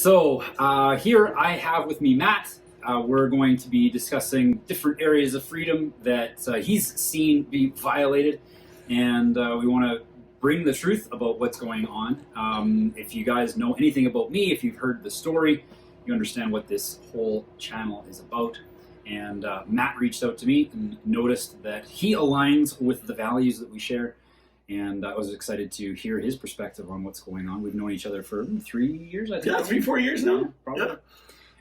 Here I have with me Matt. We're going to be discussing different areas of freedom that he's seen be violated, and we want to bring the truth about what's going on. If you guys know anything about me, if you've heard the story, you understand what this whole channel is about. And Matt reached out to me and noticed that he aligns with the values that we share. And I was excited to hear his perspective on what's going on. We've known each other for 3 years, I think. Yeah, 3-4 years now. Yeah, probably. Yeah.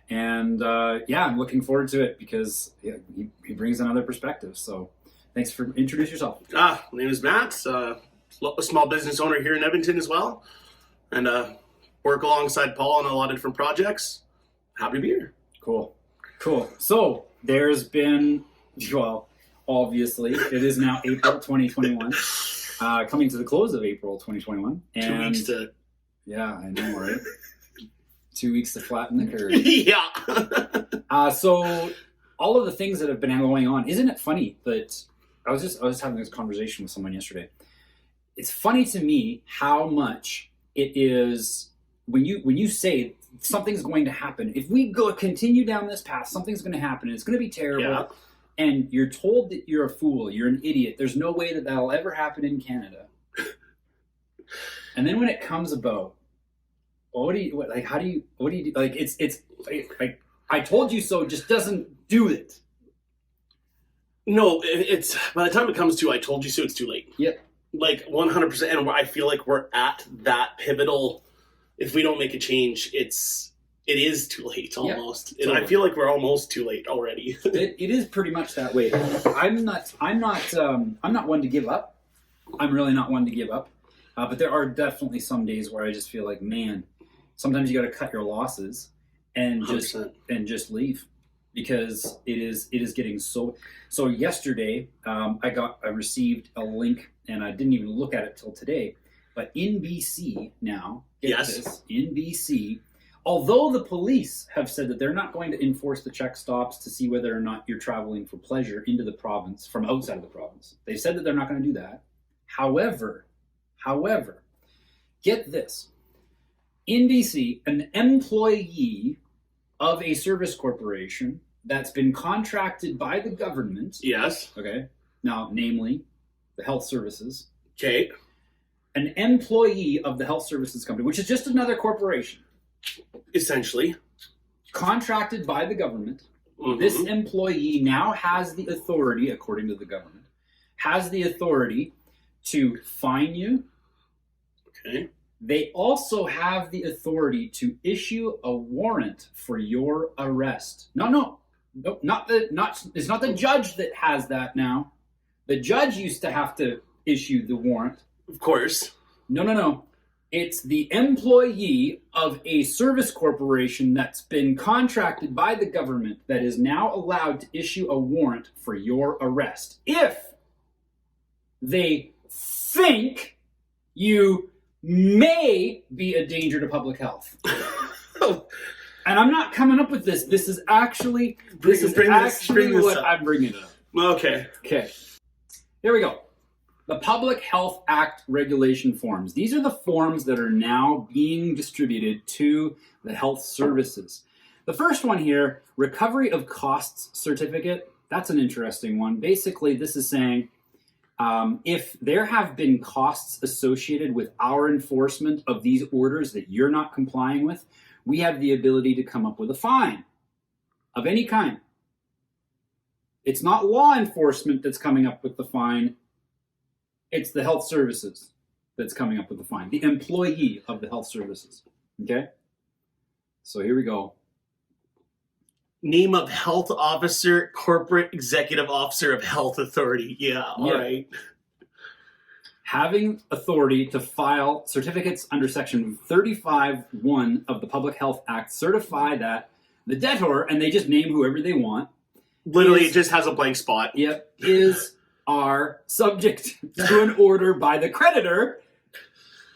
And I'm looking forward to it because he brings another perspective. So thanks for introduce yourself. My name is Matt, a small business owner here in Edmonton as well. And work alongside Paul on a lot of different projects. Happy to be here. Cool. So there's been, obviously, it is now April 2021. Coming to the close of April 2021. And 2 weeks to... Yeah, I know, right? 2 weeks to flatten the curve. Yeah. So all of the things that have been going on, isn't it funny that I was having this conversation with someone yesterday. It's funny to me how much it is when you say something's going to happen. If we continue down this path, something's going to happen and it's going to be terrible. Yeah. And you're told that you're a fool, you're an idiot. There's no way that that'll ever happen in Canada. And then when it comes about, how do you do? Like, it's like, I told you so just doesn't do it. No, it's, by the time it comes to I told you so, it's too late. Yep. Like 100%. And I feel like we're at that pivotal, if we don't make a change, it is too late almost. Yeah, totally. And I feel like we're almost too late already. it is pretty much that way. I'm not one to give up. I'm really not one to give up. But there are definitely some days where I just feel like, man, sometimes you got to cut your losses and just leave, because it is getting so. So yesterday, I received a link and I didn't even look at it till today. But in BC now, in BC. Although the police have said that they're not going to enforce the check stops to see whether or not you're traveling for pleasure into the province from outside of the province. They've said that they're not going to do that. However, get this. In BC, an employee of a service corporation that's been contracted by the government. Yes. Okay. Now, namely, the health services. Okay. An employee of the health services company, which is just another corporation. Essentially. Contracted by the government. Mm-hmm. This employee now has the authority, according to the government, has the authority to fine you. Okay. They also have the authority to issue a warrant for your arrest. No, it's not the judge that has that now. The judge used to have to issue the warrant. Of course. No. It's the employee of a service corporation that's been contracted by the government that is now allowed to issue a warrant for your arrest if they think you may be a danger to public health. And I'm not coming up with this. This is actually what I'm bringing up. Okay. Here we go. The Public Health Act regulation forms. These are the forms that are now being distributed to the health services. The first one here, recovery of costs certificate. That's an interesting one. Basically, this is saying if there have been costs associated with our enforcement of these orders that you're not complying with, we have the ability to come up with a fine of any kind. It's not law enforcement that's coming up with the fine. It's the health services that's coming up with the fine. The employee of the health services. Okay? So here we go. Name of health officer, corporate executive officer of health authority. Yeah, all right. Having authority to file certificates under Section 35(1) of the Public Health Act certify that the debtor, and they just name whoever they want. Literally, it just has a blank spot. Yep. Are subject to an order by the creditor,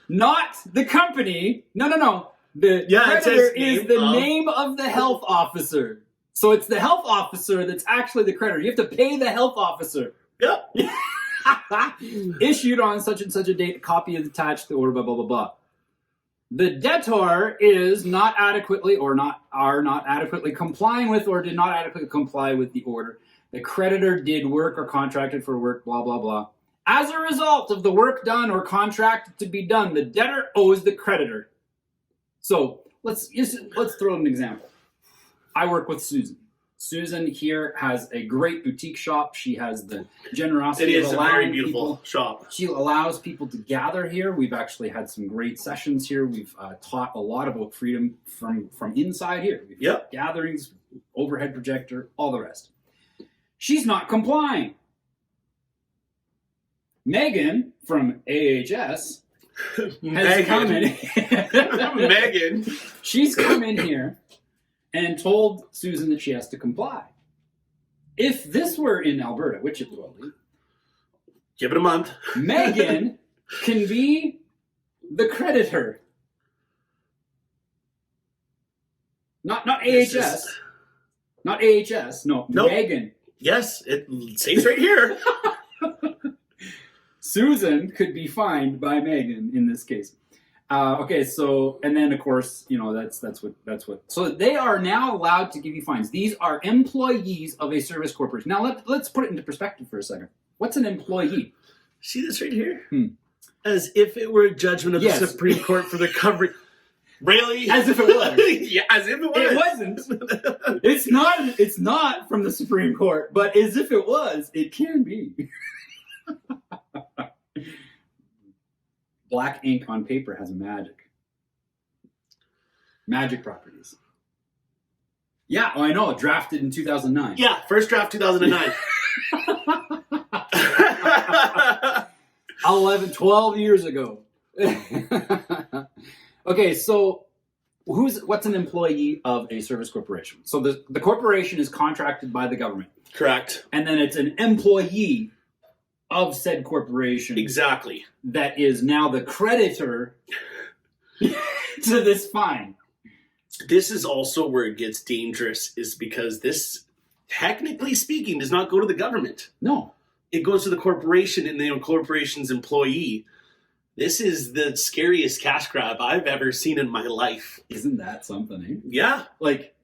not the company. No. The creditor is the name of the health officer. So it's the health officer that's actually the creditor. You have to pay the health officer. Yep. Issued on such and such a date, a copy is attached to the order, blah, blah, blah, blah. The debtor is not adequately or not adequately complying with or did not adequately comply with the order. The creditor did work or contracted for work, blah, blah, blah. As a result of the work done or contracted to be done, the debtor owes the creditor. So let's throw an example. I work with Susan. Susan here has a great boutique shop. She has the generosity It is of a very allowing beautiful people. shop. She allows people to gather here. We've actually had some great sessions here. We've taught a lot about freedom from inside here. We've Yep. gatherings, overhead projector, all the rest. She's not complying. Megan from AHS has come in. Megan. She's come in here and told Susan that she has to comply. If this were in Alberta, which it will be, Give it a month. Megan can be the creditor. Not AHS. Not AHS. No, Nope. Megan. Yes, it says right here. Susan could be fined by Megan in this case. Okay, so and then of course that's what. So they are now allowed to give you fines. These are employees of a service corporation. Now let's put it into perspective for a second. What's an employee? See this right here? As if it were a judgment of the Supreme Court for the coverage. Really? As if it was. Yeah, as if it was. It wasn't. It's not from the Supreme Court, but as if it was, it can be. Black ink on paper has magic properties. Yeah, I know. Drafted in 2009. Yeah, first draft 2009. 12 years ago. Okay, so what's an employee of a service corporation? So the corporation is contracted by the government. Correct. And then it's an employee of said corporation. Exactly. That is now the creditor to this fine. This is also where it gets dangerous, is because this, technically speaking, does not go to the government. No. It goes to the corporation and the corporation's employee. This is the scariest cash grab I've ever seen in my life. Isn't that something, eh? Yeah. Like,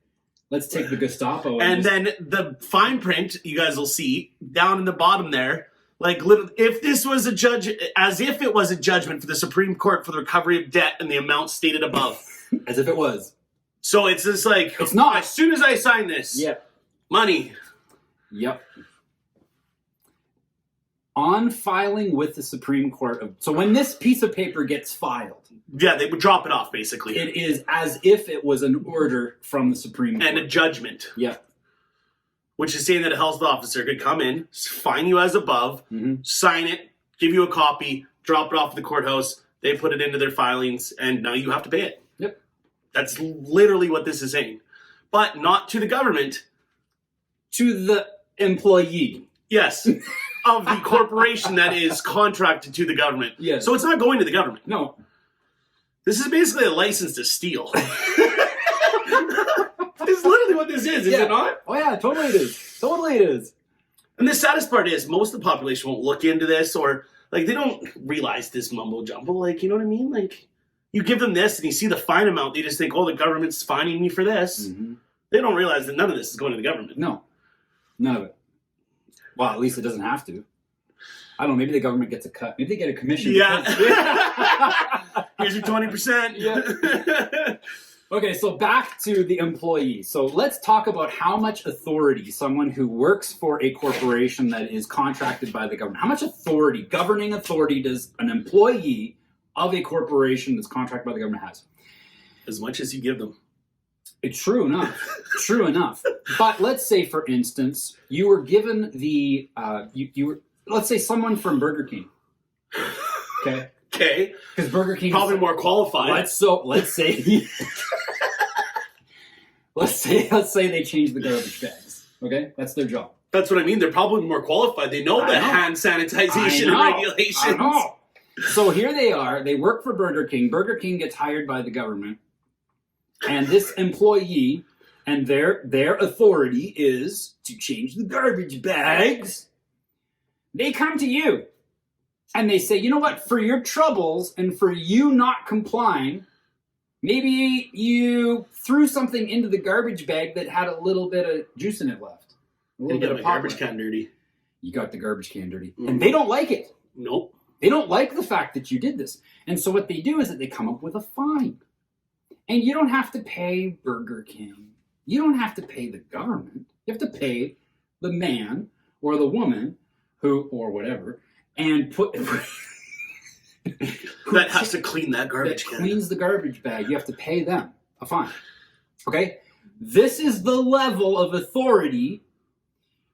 let's take the Gestapo. And then the fine print, you guys will see, down in the bottom there, like, if this was as if it was a judgment for the Supreme Court for the recovery of debt and the amount stated above. As if it was. So it's just like, it's not. As soon as I sign this, money. Yep. On filing with the Supreme Court. So when this piece of paper gets filed. Yeah, they would drop it off, basically. It is as if it was an order from the Supreme Court. And a judgment. Yeah. Which is saying that a health officer could come in, fine you as above, sign it, give you a copy, drop it off at the courthouse, they put it into their filings, and now you have to pay it. Yep. That's literally what this is saying. But not to the government. To the employee. Yes. Of the corporation that is contracted to the government. Yes. So it's not going to the government. No. This is basically a license to steal. It's literally what this is it not? Oh yeah, totally it is. Totally it is. And the saddest part is most of the population won't look into this, or like they don't realize this mumbo jumbo. Like, you know what I mean? Like, you give them this and you see the fine amount, they just think, oh, the government's fining me for this. They don't realize that none of this is going to the government. No. None of it. Well, at least it doesn't have to. I don't know, maybe the government gets a cut. Maybe they get a commission. Yeah. Here's your 20%. Yeah. Okay, so back to the employee. So let's talk about how much authority someone who works for a corporation that is contracted by the government, how much authority, governing authority, does an employee of a corporation that's contracted by the government has? As much as you give them. It's true enough. True enough. But let's say, for instance, you were given the, let's say someone from Burger King. Okay? Okay. Because Burger King probably more qualified. Let's say let's say they change the garbage bags. Okay? That's their job. That's what I mean. They're probably more qualified. They know the hand sanitization and regulations. I know. So here they are. They work for Burger King. Burger King gets hired by the government. And this employee and their authority is to change the garbage bags. They come to you and they say, you know what, for your troubles and for you not complying, Maybe you threw something into the garbage bag that had a little bit of juice in it left. A little And bit get of my garbage pop. can dirty. You got the garbage can dirty. Mhm. And they don't like it. Nope. They don't like the fact that you did this. And so what they do is that they come up with a fine. And you don't have to pay Burger King. You don't have to pay the government. You have to pay the man or the woman who, or whatever, and put... That has to clean that garbage that can. cleans the garbage bag. You have to pay them a fine. Okay? This is the level of authority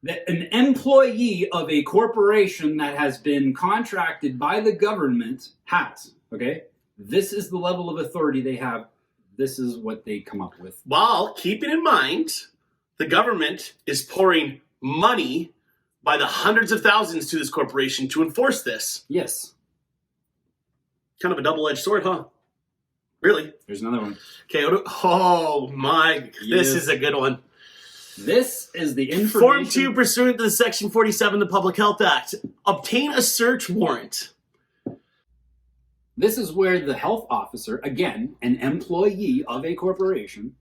that an employee of a corporation that has been contracted by the government has. Okay? This is the level of authority they have. This is what they come up with. While keeping in mind, the government is pouring money by the hundreds of thousands to this corporation to enforce this. Yes. Kind of a double-edged sword, huh? Really? There's another one. Okay. Oh my! This Yes. is a good one. This is the information. Form 2, pursuant to the Section 47 of the Public Health Act, obtain a search warrant. This is where the health officer, again, an employee of a corporation.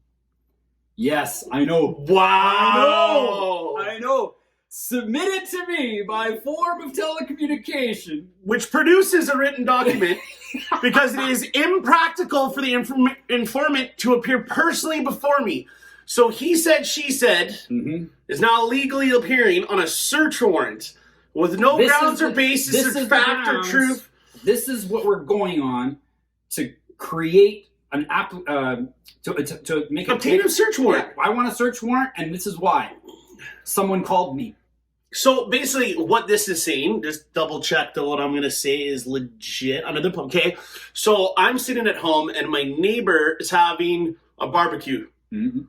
Yes, I know. Wow! I know. Submitted to me by form of telecommunication. Which produces a written document because it is impractical for the informant to appear personally before me. So he said, she said, is now legally appearing on a search warrant with no This grounds is or the- basis this or is the fact or grounds. truth. This is what we're going on to create an app to make Obtain a search warrant. Yeah, I want a search warrant, and this is why. Someone called me. So basically, what this is saying, just double check that what I'm going to say is legit. Okay, so I'm sitting at home and my neighbor is having a barbecue. Mm-hmm.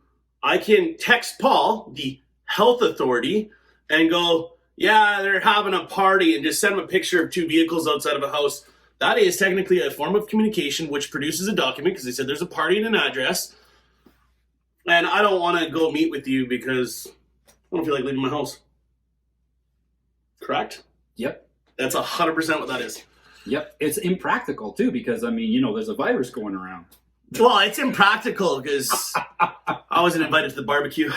I can text Paul, the health authority, and go, yeah, they're having a party, and just send him a picture of two vehicles outside of a house. That is technically a form of communication which produces a document because they said there's a party and an address. And I don't want to go meet with you because I don't feel like leaving my house. Correct? Yep. That's 100% what that is. Yep. It's impractical, too, because, I mean, you know, there's a virus going around. Well, it's impractical because I wasn't invited to the barbecue.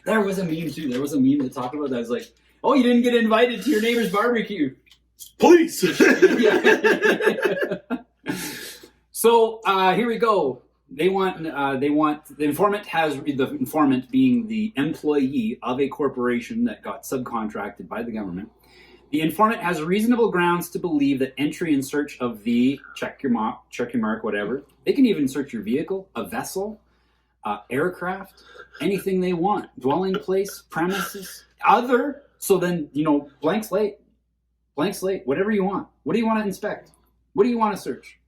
There was a meme, too. There was a meme that talked about that. It's like, oh, you didn't get invited to your neighbor's barbecue. Police! Yeah. So here we go. They want the informant being the employee of a corporation that got subcontracted by the government. The informant has reasonable grounds to believe that entry and search of the check your mark, whatever. They can even search your vehicle, a vessel, aircraft, anything they want, dwelling place, premises, other. So then, you know, blank slate, whatever you want. What do you want to inspect? What do you want to search?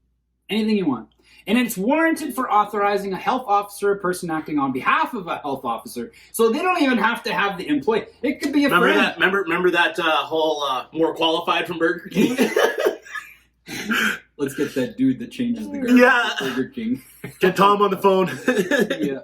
Anything you want. And it's warranted for authorizing a health officer, a person acting on behalf of a health officer. So they don't even have to have the employee. It could be a Remember friend. that? Remember that whole more qualified from Burger King? Let's get that dude that changes the garbage Yeah. at Burger King. Get Tom on the phone. Yeah.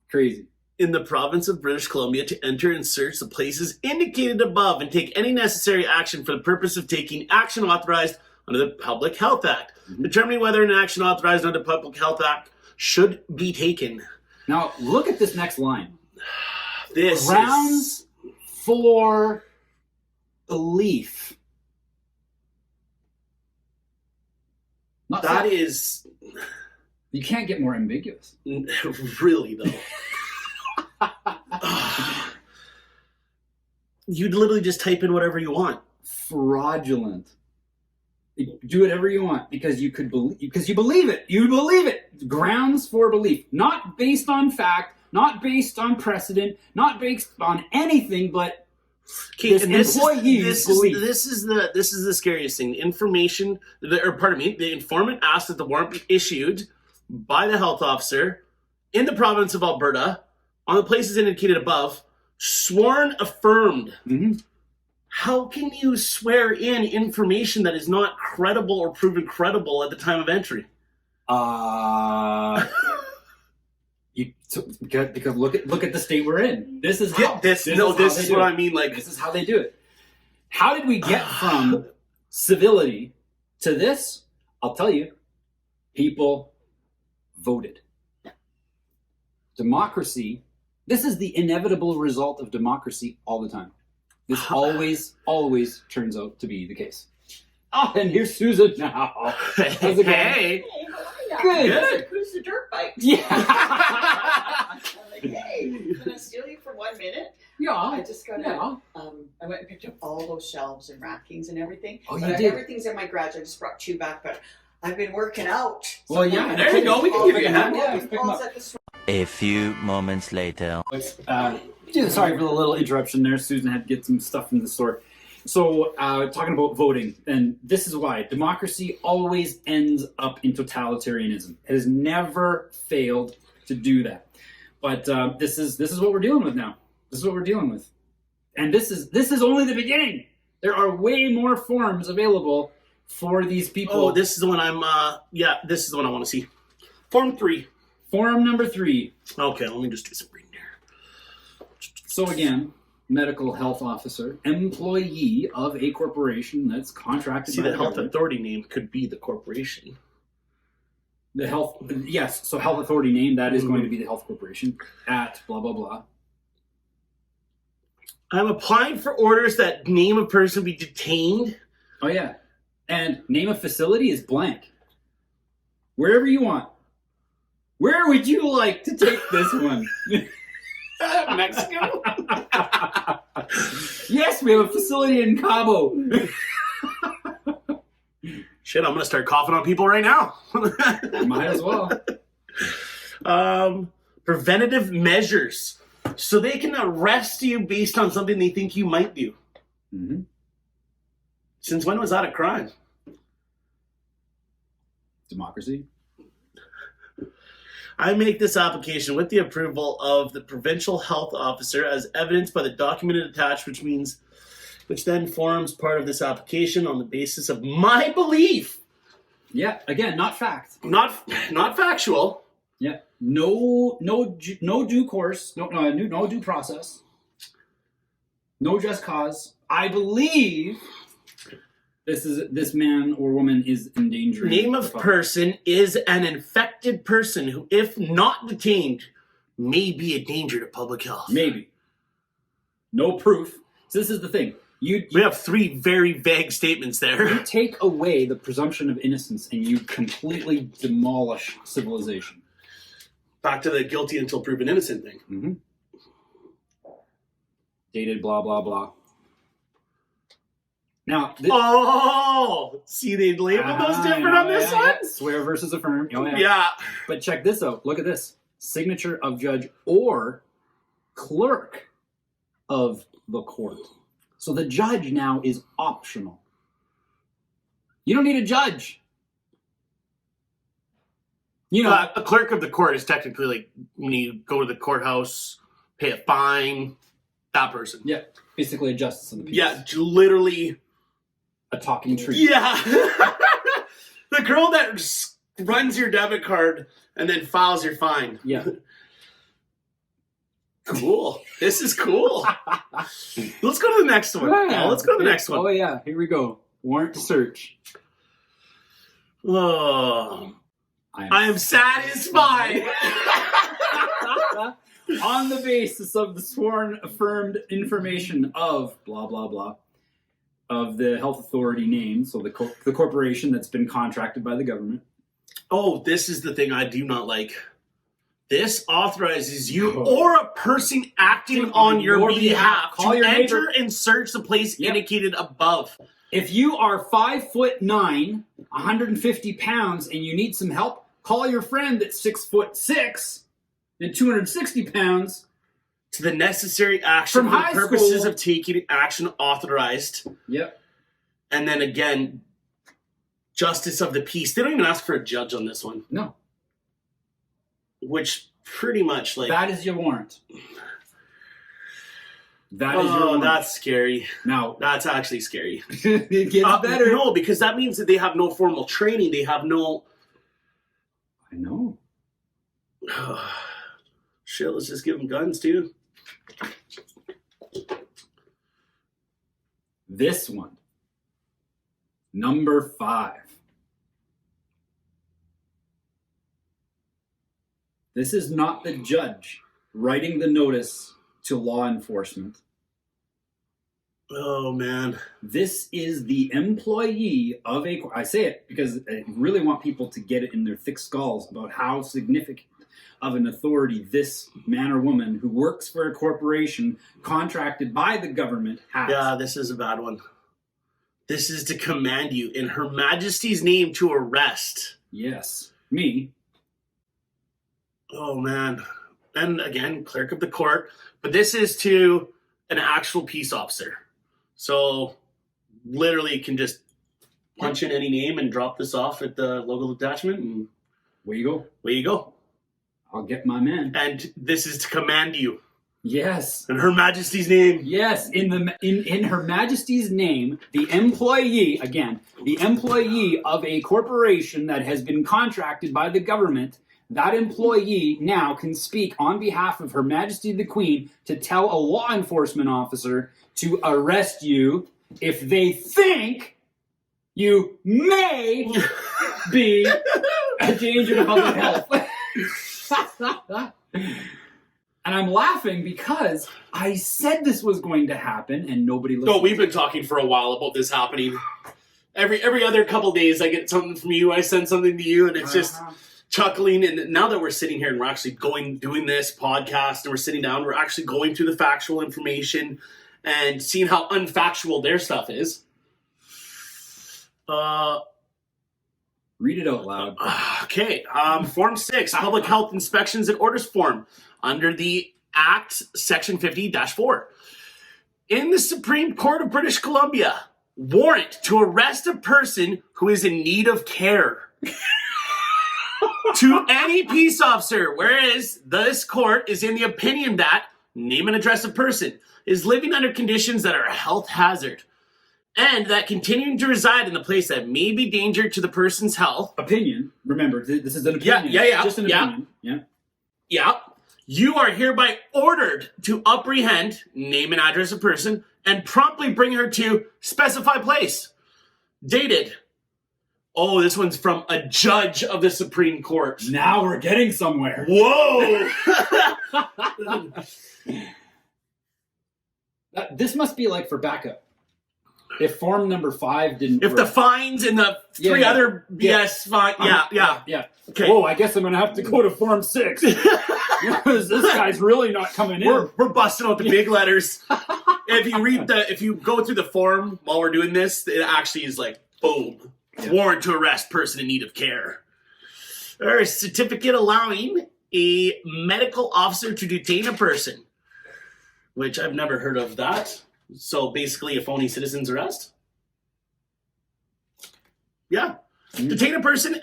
Crazy. In the province of British Columbia, to enter and search the places indicated above and take any necessary action for the purpose of taking action authorized under the Public Health Act. Determining whether an action authorized under the Public Health Act should be taken. Now, look at this next line. This Grounds for belief. Not that so- is You can't get more ambiguous. really though. You'd literally just type in whatever you want. Fraudulent. Do whatever you want because you believe it. You believe it. Grounds for belief, not based on fact, not based on precedent, not based on anything, but Okay, this and employee's belief. This is the scariest thing. The informant asked that the warrant be issued by the health officer in the province of Alberta on the places indicated above, sworn affirmed. Mm-hmm. How can you swear in information that is not credible or proven credible at the time of entry? Because look at the state we're in. This is how. This is what I mean. Like, This is how they do it. How did we get from civility to this? I'll tell you, people voted. Democracy, this is the inevitable result of democracy all the time. This always turns out to be the case. Oh, and here's Susan now. How's it going? Hey. Hey, how are ya? Good. Who's the dirt bike? Yeah. I'm like, hey, can I steal you for 1 minute? I Yeah. just got Yeah. I went and picked up all those shelves and rackings and everything. Oh, But you did? Everything's in my garage. I just brought 2 back, but I've been working out. Well, yeah. There you go. We can give you a hand. Yeah, pick 'em Paul's up. at the store. A few moments later. Sorry for the little interruption there. Susan had to get some stuff from the store. So, talking about voting, and this is why democracy always ends up in totalitarianism. It has never failed to do that. But this is what we're dealing with now. This is what we're dealing with, and this is only the beginning. There are way more forms available for these people. Oh, this is the one this is the one I want to see. Form 3. Form number 3. Okay, let me just do some reading here. So again, medical health officer, employee of a corporation that's contracted See, by the health government. authority name could be the corporation. The health, yes. So health authority name, that is Mhm. going to be the health corporation at blah, blah, blah. I'm applying for orders that name a person be detained. Oh, yeah. And name of facility is blank. Wherever you want. Where would you like to take this one? Mexico. Yes, we have a facility in Cabo. Shit, I'm gonna start coughing on people right now. Might as well. Preventative measures, so they can arrest you based on something they think you might do. Mm-hmm. Since when was that a crime? Democracy. I make this application with the approval of the provincial health officer as evidenced by the document attached, which then forms part of this application on the basis of my belief. Yeah, again, not fact. Not factual. Yeah, no due course, no due process, no just cause. I believe this man or woman is endangering. Name the of public. person is an infected person who, if not detained, may be a danger to public health. Maybe. No proof. So this is the thing. You We have 3 very vague statements there. take away the presumption of innocence and you completely demolish civilization. Back to the guilty until proven innocent thing. Mm-hmm. Dated, blah blah blah. Now, Oh, see, they labeled those different on this one. Swear versus affirm. Oh, yeah. Yeah. But check this out. Look at this. Signature of judge or clerk of the court. So the judge now is optional. You don't need a judge. You know, A clerk of the court is technically like when you go to the courthouse, pay a fine, that person. yeah, basically a justice of the peace. Yeah, literally. A talking tree. Yeah. The girl that runs your debit card and then files your fine. Yeah. Cool. This is cool. Let's go to the next one. Yeah. Oh, let's go to the next Oh, one. yeah. Here we go. Warrant to search. Oh, I am satisfied. On the basis of the sworn affirmed information of blah, blah, blah, of the health authority name, so the corporation that's been contracted by the government. Oh, this is the thing I do not like. This authorizes you or a person acting on your behalf Call to your enter neighbor. and search the place Yep. indicated above. If you are 5'9", 150 pounds, and you need some help, call your friend that's 6'6" and 260 pounds. To the necessary action From for the high purposes school. of taking action authorized. Yep. And then again, justice of the peace. They don't even ask for a judge on this one, No, which pretty much like that is your warrant. That is your oh, warrant. that's scary. Now, That's actually scary. it gets better. No, because that means that they have no formal training. They have no. I know. Shit, let's just give them guns too. This one, number 5. This is not the judge writing the notice to law enforcement. Oh, man. This is the employee of a... I say it because I really want people to get it in their thick skulls about how significant of an authority this man or woman who works for a corporation contracted by the government has. Yeah, this is a bad one. This is to command you in Her Majesty's name to arrest. Yes. Me. Oh, man. And again, clerk of the court. But this is to an actual peace officer. So literally can just punch in any name and drop this off at the local detachment and Where you go? away you go. I'll get my man. And this is to command you Yes. in Her Majesty's name. Yes, in Her Majesty's name, the employee of a corporation that has been contracted by the government, that employee now can speak on behalf of Her Majesty the Queen to tell a law enforcement officer to arrest you if they think you may be a danger to public health. And I'm laughing because I said this was going to happen and nobody listened. No, we've been talking for a while about this happening. Every other couple days I get something from you, I send something to you, and it's just chuckling. And now that we're sitting here and we're actually doing this podcast and we're sitting down, we're actually going through the factual information and seeing how unfactual their stuff is. Read it out loud. Okay, Form 6, Public Health Inspections and Orders Form, under the Act, Section 50-4. In the Supreme Court of British Columbia, warrant to arrest a person who is in need of care. To any peace officer, whereas this court is in the opinion that, name and address of person, is living under conditions that are a health hazard, and that continuing to reside in the place that may be danger to the person's health. Opinion. Remember, this is an opinion. Yeah. Just an opinion. Yeah. Yeah. You are hereby ordered to apprehend, name and address of person, and promptly bring her to specified place. Dated. Oh, this one's from a judge of the Supreme Court. Now we're getting somewhere. Whoa! This must be like for backup. If form number 5 didn't If work. the fines and the three Yeah. other BS fine. Yeah. Okay. Oh, I guess I'm going to have to go to form 6. Because this guy's really not coming in. We're busting out the big letters. If you go through the form while we're doing this, it actually is like, boom. Yeah. Warrant to arrest person in need of care. Or a certificate allowing a medical officer to detain a person. Which I've never heard of that. So basically a phony citizen's arrest? Yeah. Detain a person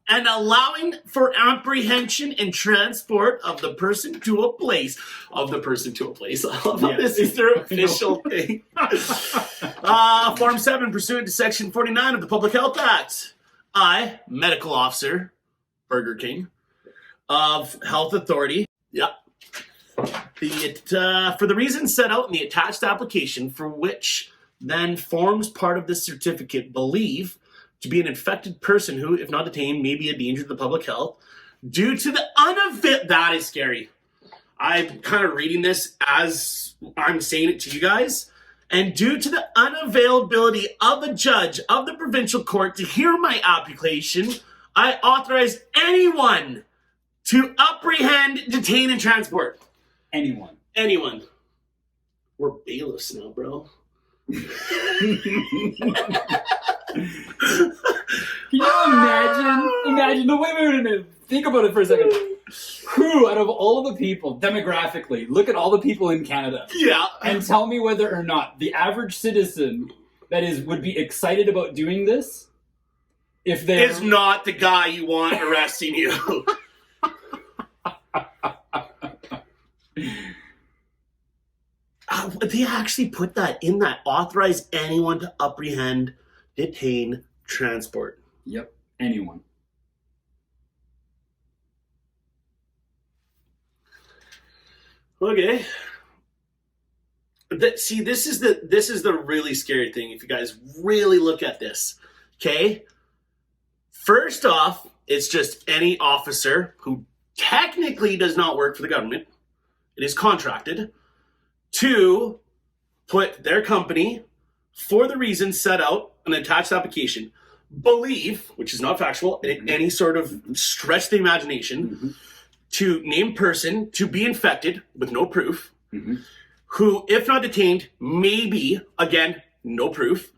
and allowing for apprehension and transport of the person to a place. Of the person to a place. I love how Yeah. this is their official thing. Form 7, pursuant to Section 49 of the Public Health Act. I, medical officer, Burger King, of Health Authority. Yeah. For the reasons set out in the attached application, for which then forms part of this certificate, believe to be an infected person who, if not detained, may be a danger to the public health, due to the that is scary. I'm kind of reading this as I'm saying it to you guys. And due to the unavailability of a judge of the provincial court to hear my application, I authorize anyone to apprehend, detain, and transport. Anyone. We're bailiffs now, bro. Can you imagine? No, wait a minute. Think about it for a second. Who, out of all of the people, demographically, look at all the people in Canada, Yeah. and tell me whether or not the average citizen would be excited about doing this if they It's not the guy you want arresting you. They actually put that in that. Authorize anyone to apprehend, detain, transport. Yep, anyone. Okay. See, this is the really scary thing if you guys really look at this. Okay? First off, it's just any officer who technically does not work for the government. It is contracted to put their company, for the reasons set out in an attached application, believe, which is not factual, in any sort of stretch the imagination, to name person to be infected with no proof, who, if not detained, may be, again, no proof,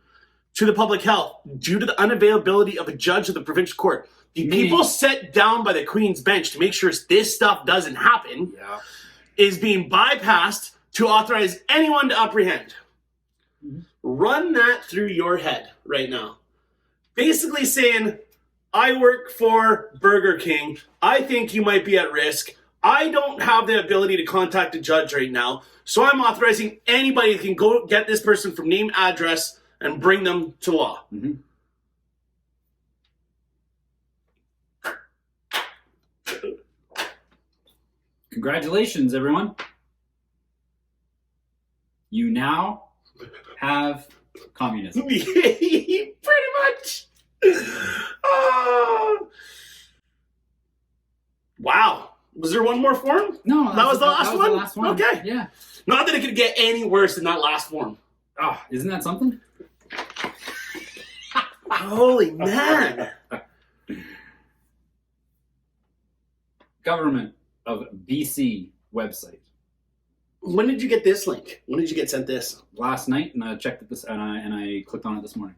to the public health due to the unavailability of a judge of the provincial court. The people set down by the Queen's bench to make sure this stuff doesn't happen is being bypassed to authorize anyone to apprehend. Run that through your head right now. Basically saying, I work for Burger King. I think you might be at risk. I don't have the ability to contact a judge right now, so I'm authorizing anybody that can go get this person from name, address, and bring them to law. Congratulations, everyone. You now have communism. Pretty much. Wow. Was there one more form? No, that was the last one? The last one. Okay. Yeah. Not that it could get any worse than that last form. Oh, isn't that something? Holy man. Government of BC website. When did you get this link? When did you get sent this? Last night, and I checked it this, and I clicked on it this morning.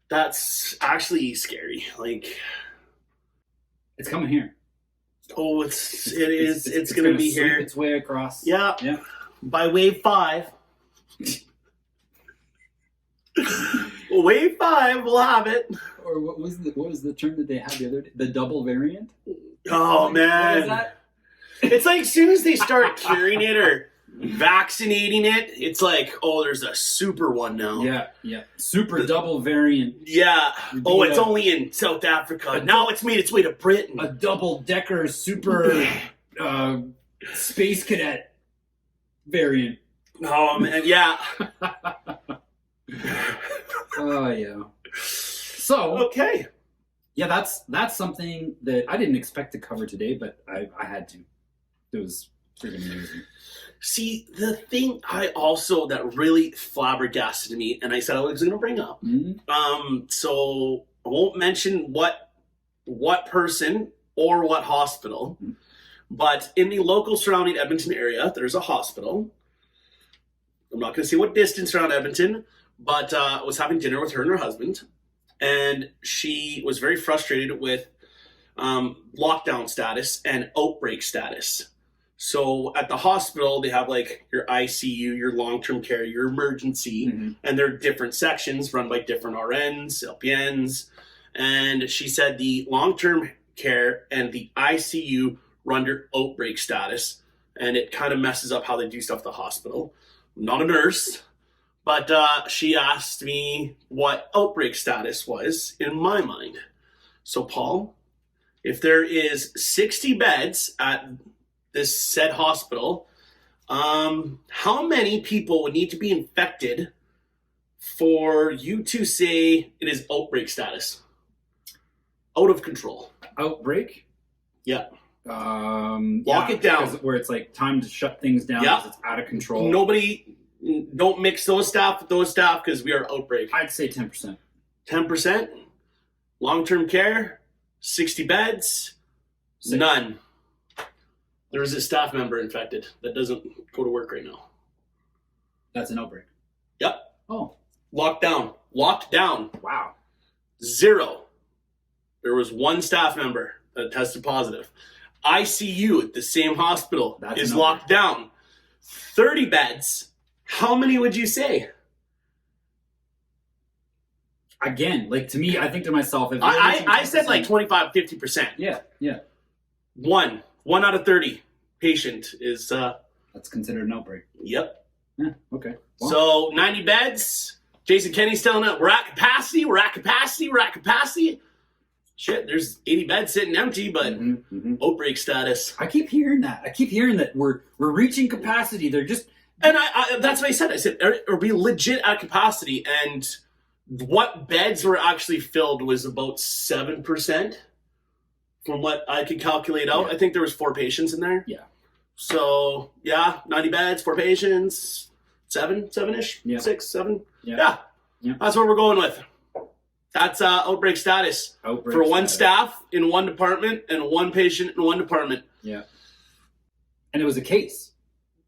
That's actually scary. Like, it's coming here. Oh, it's going to be sweep here. Its way across. Yeah. Yeah. By wave 5. Wave 5, we'll have it. Or what was the term that they had the other day? The double variant? Oh, man. What is that? It's like as soon as they start curing it or vaccinating it, it's like, oh, there's a super one now. Yeah. Super double variant. Yeah. Oh, it's only in South Africa. Now it's made its way to Britain. A double-decker super space cadet variant. Oh, man. Yeah. Oh, yeah. So, Okay. yeah, that's something that I didn't expect to cover today, but I had to. It was freaking amazing. See, the thing that really flabbergasted me, and I said I was going to bring up, so I won't mention what person or what hospital, but in the local surrounding Edmonton area, there's a hospital. I'm not going to say what distance around Edmonton, but I was having dinner with her and her husband, and she was very frustrated with lockdown status and outbreak status. So at the hospital, they have like your ICU, your long-term care, your emergency, and there are different sections run by different RNs, LPNs. And she said the long-term care and the ICU run under outbreak status, and it kind of messes up how they do stuff at the hospital. I'm not a nurse, but she asked me what outbreak status was in my mind. So Paul, if there is 60 beds at this said hospital, how many people would need to be infected for you to say it is outbreak status? Out of control. Outbreak? Yeah. Lock it down. Where it's like time to shut things down because it's out of control. Don't mix those staff with those staff because we are outbreak. I'd say 10%. 10%? Long-term care? 60 beds? 6. None. There is a staff member infected that doesn't go to work right now. That's an outbreak. Yep. Oh. Locked down. Wow. 0. There was one staff member that tested positive. ICU at the same hospital is locked down. 30 beds. How many would you say? Again, like to me, I think to myself, if I said like 25, 50%. Yeah. One out of 30 patient is that's considered an outbreak. Yep. Yeah. Okay. Well, So 90 beds. Jason Kenny's telling us we're at capacity. Shit, there's 80 beds sitting empty, but outbreak status. I keep hearing that. We're reaching capacity. They're just And I that's what I said. I said, are we legit at capacity? And what beds were actually filled was about 7% from what I could calculate out. Yeah. I think there was 4 patients in there. Yeah. So, 90 beds, 4 patients, 7-ish, Yeah. 6, 7. Yeah. Yeah. That's what we're going with. That's outbreak status Outbreak for one status. staff in one department and 1 patient in one department. Yeah. And it was a case.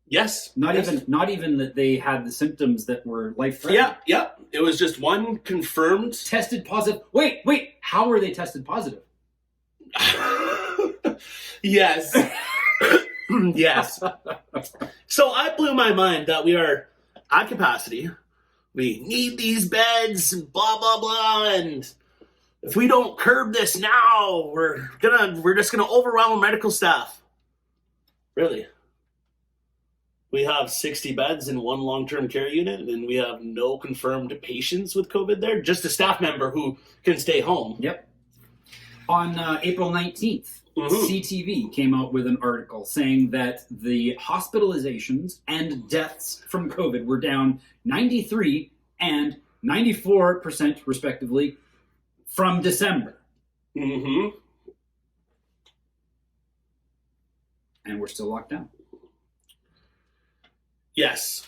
Yes. Not Yes. even that they had the symptoms that were life-threatening. Yeah. It was just one confirmed. Tested positive. Wait. How were they tested positive? Yes. Yes. So I blew my mind that we are at capacity. We need these beds and blah blah blah, and if we don't curb this now, we're just gonna overwhelm medical staff. Really? We have 60 beds in one long-term care unit, and we have no confirmed patients with COVID there. Just a staff member who can stay home. Yep. On April 19th, CTV came out with an article saying that the hospitalizations and deaths from COVID were down 93 and 94% respectively from December. Mm-hmm. And we're still locked down. Yes.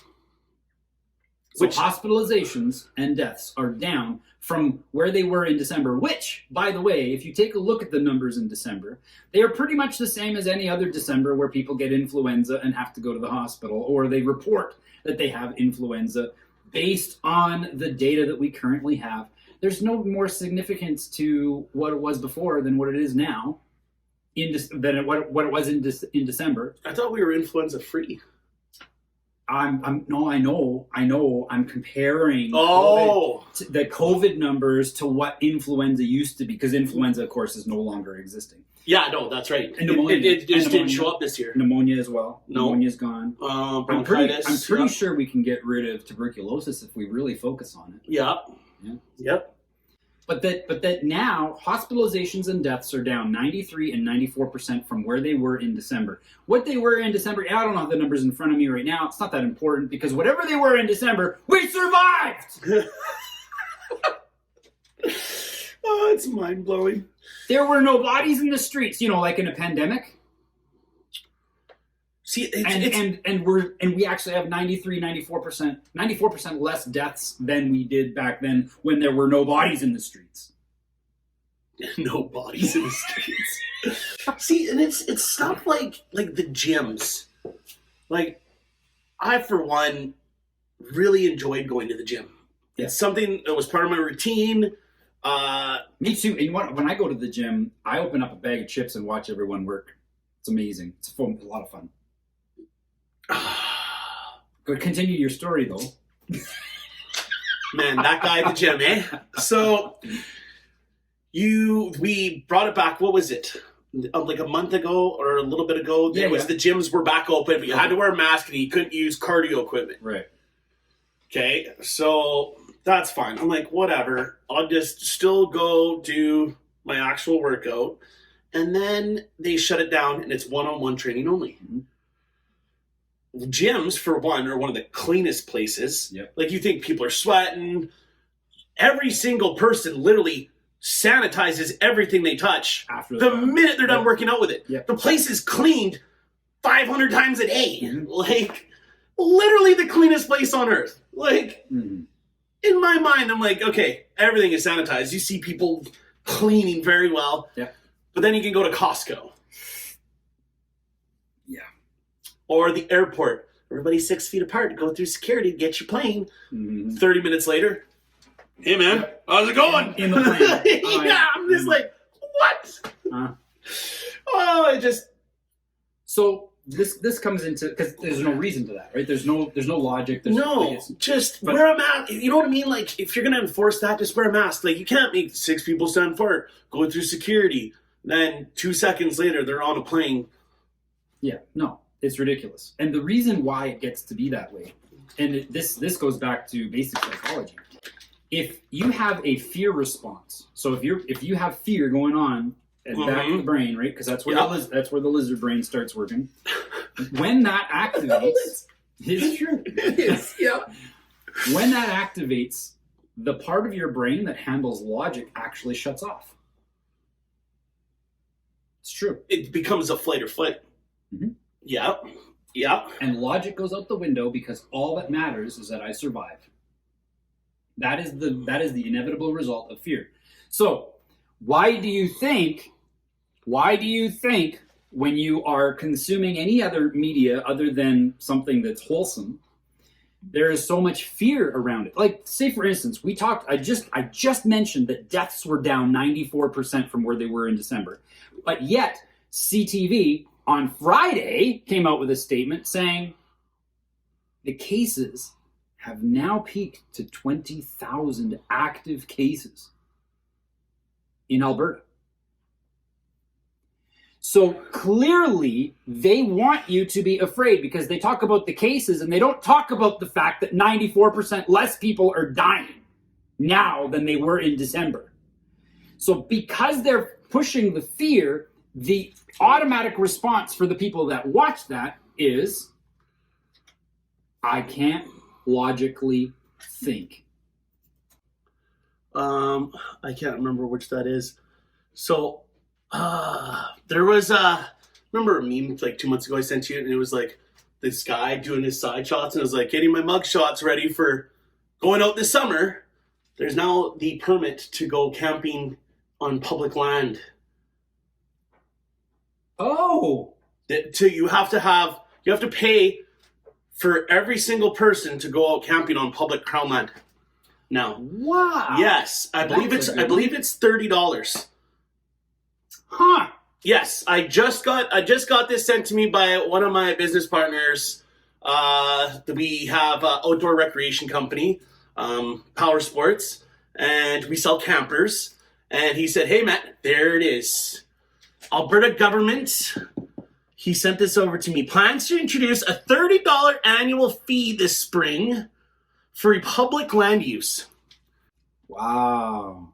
So Which- hospitalizations and deaths are down from where they were in December, which, by the way, if you take a look at the numbers in December, they are pretty much the same as any other December where people get influenza and have to go to the hospital, or they report that they have influenza based on the data that we currently have. There's no more significance to what it was before than what it is now, what it was in December. I thought we were influenza free. I know. I'm comparing Oh. the COVID numbers to what influenza used to be, because influenza, of course, is no longer existing. Yeah, no, that's right. And pneumonia. It just And didn't pneumonia. show up this year. Pneumonia as well. No. Pneumonia's gone. I'm Bronchitis. pretty sure we can get rid of tuberculosis if we really focus on it. Yep. Yeah. Yep. But that now hospitalizations and deaths are down 93 and 94% from where they were in December. What they were in December, I don't have the numbers in front of me right now. It's not that important, because whatever they were in December, we survived. Oh, it's mind blowing. There were no bodies in the streets, like in a pandemic. See, it's And we actually have 94% less deaths than we did back then when there were no bodies in the streets. no bodies in the streets. See, and it's stuff like the gyms. Like, I for one really enjoyed going to the gym. Yeah. It's something that was part of my routine. Me too. And when I go to the gym, I open up a bag of chips and watch everyone work. It's amazing. It's a lot of fun. Go continue your story though. Man, that guy at the gym, eh? So we brought it back. What was it? Like a month ago or a little bit ago? Yeah, It was yeah. the gyms were back open, but you had to wear a mask and you couldn't use cardio equipment. Right. Okay, so that's fine. I'm like, whatever. I'll just still go do my actual workout. And then they shut it down and it's one-on-one training only. Mhm. Gyms, for one, are one of the cleanest places. Yep. Like, you think people are sweating. Every single person literally sanitizes everything they touch After the minute they're done Yeah. working out with it. Yep. The place is cleaned 500 times a day. Mhm. Like, literally the cleanest place on earth. Like, Mhm. in my mind, I'm like, okay, everything is sanitized. You see people cleaning very well. Yeah. But then you can go to Costco. Yeah. Or the airport. Everybody's 6 feet apart. Go through security, get your plane. Mhm. 30 minutes later, hey man, how's it going? In the plane. Oh, yeah, I'm just like, what? Oh, it just, So this comes into, because there's no reason to that, right? There's no logic. There's no, like, it's- just but- wear a mask. You know what I mean? Like, if you're going to enforce that, just wear a mask. Like, you can't make 6 people stand for it, go through security. Then 2 seconds later, they're on a plane. Yeah, no, it's ridiculous. And the reason why it gets to be that way, and this goes back to basic psychology. If you have a fear response, so if you have fear going on at the back of the brain, right? Because that's where Yeah. that's where the lizard brain starts working. When that activates, it's true. Yes, yeah. When that activates, the part of your brain that handles logic actually shuts off. true. it becomes a flight or fight. Mhm. Yeah. Yeah. And logic goes out the window because all that matters is that I survive. That is the inevitable result of fear. So, why do you think when you are consuming any other media other than something that's wholesome, there is so much fear around it? Like, say for instance, I just mentioned that deaths were down 94% from where they were in December. But yet, CTV on Friday came out with a statement saying the cases have now peaked to 20,000 active cases in Alberta. So clearly they want you to be afraid because they talk about the cases and they don't talk about the fact that 94% less people are dying now than they were in December. So because they're pushing the fear, the automatic response for the people that watch that is, I can't logically think. I can't remember which that is. So, there was remember a meme like 2 months ago I sent you, and it was like this guy doing his side shots, and it was like, getting my mug shots ready for going out this summer. There's now the permit to go camping on public land. Oh, You have to pay for every single person to go out camping on public crown land. Now, wow. yes, I believe That's a good believe it's $30. Huh. Yes, I just got this sent to me by one of my business partners. We have an outdoor recreation company, Power Sports, and we sell campers. And he said, "Hey, Matt, there it is. Alberta government." He sent this over to me. Plans to introduce a $30 annual fee this spring for public land use. Wow.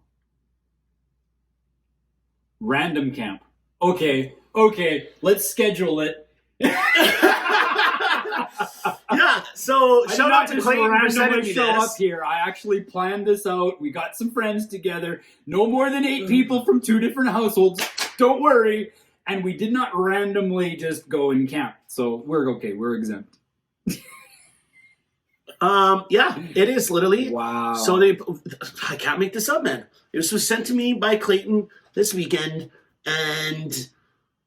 Random camp. Okay, let's schedule it. Yeah, so I did shout not out to just Clayton for sending randomly me show this. up here. I actually planned this out. We got some friends together. No more than 8 people from 2 different households. Don't worry. And we did not randomly just go and camp. So we're okay. We're exempt. Yeah, it is literally. Wow. So I can't make this up, man. This was sent to me by Clayton this weekend, and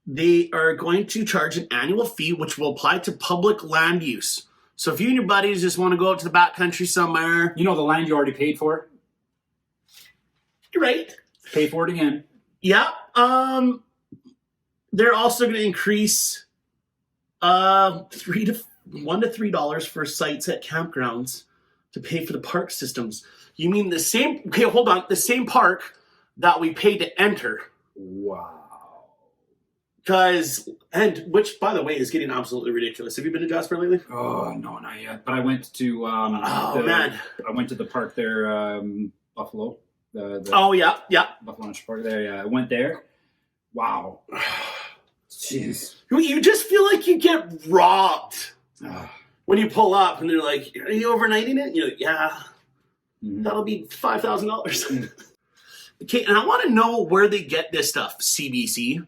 they are going to charge an annual fee which will apply to public land use. So if you and your buddies just want to go out to the backcountry somewhere, You know the land you already paid for? you're right. Pay for it again. Yeah. They're also going to increase $1 to $3 for sites at campgrounds to pay for the park systems. You mean the same? Okay, hold on. The same park that we paid to enter. Wow. Which, by the way, is getting absolutely ridiculous. Have you been to Jasper lately? Oh, no, not yet. But I went to Man. I went to the park there, Buffalo. The Oh, yeah. Buffalo National Park there. Yeah, I went there. Wow. Jeez. You just feel like you get robbed Ah. when you pull up and they're like, "Are you overnighting it?" And you're like, "Yeah, Mhm. that'll be $5,000. Okay, and I want to know where they get this stuff, CBC.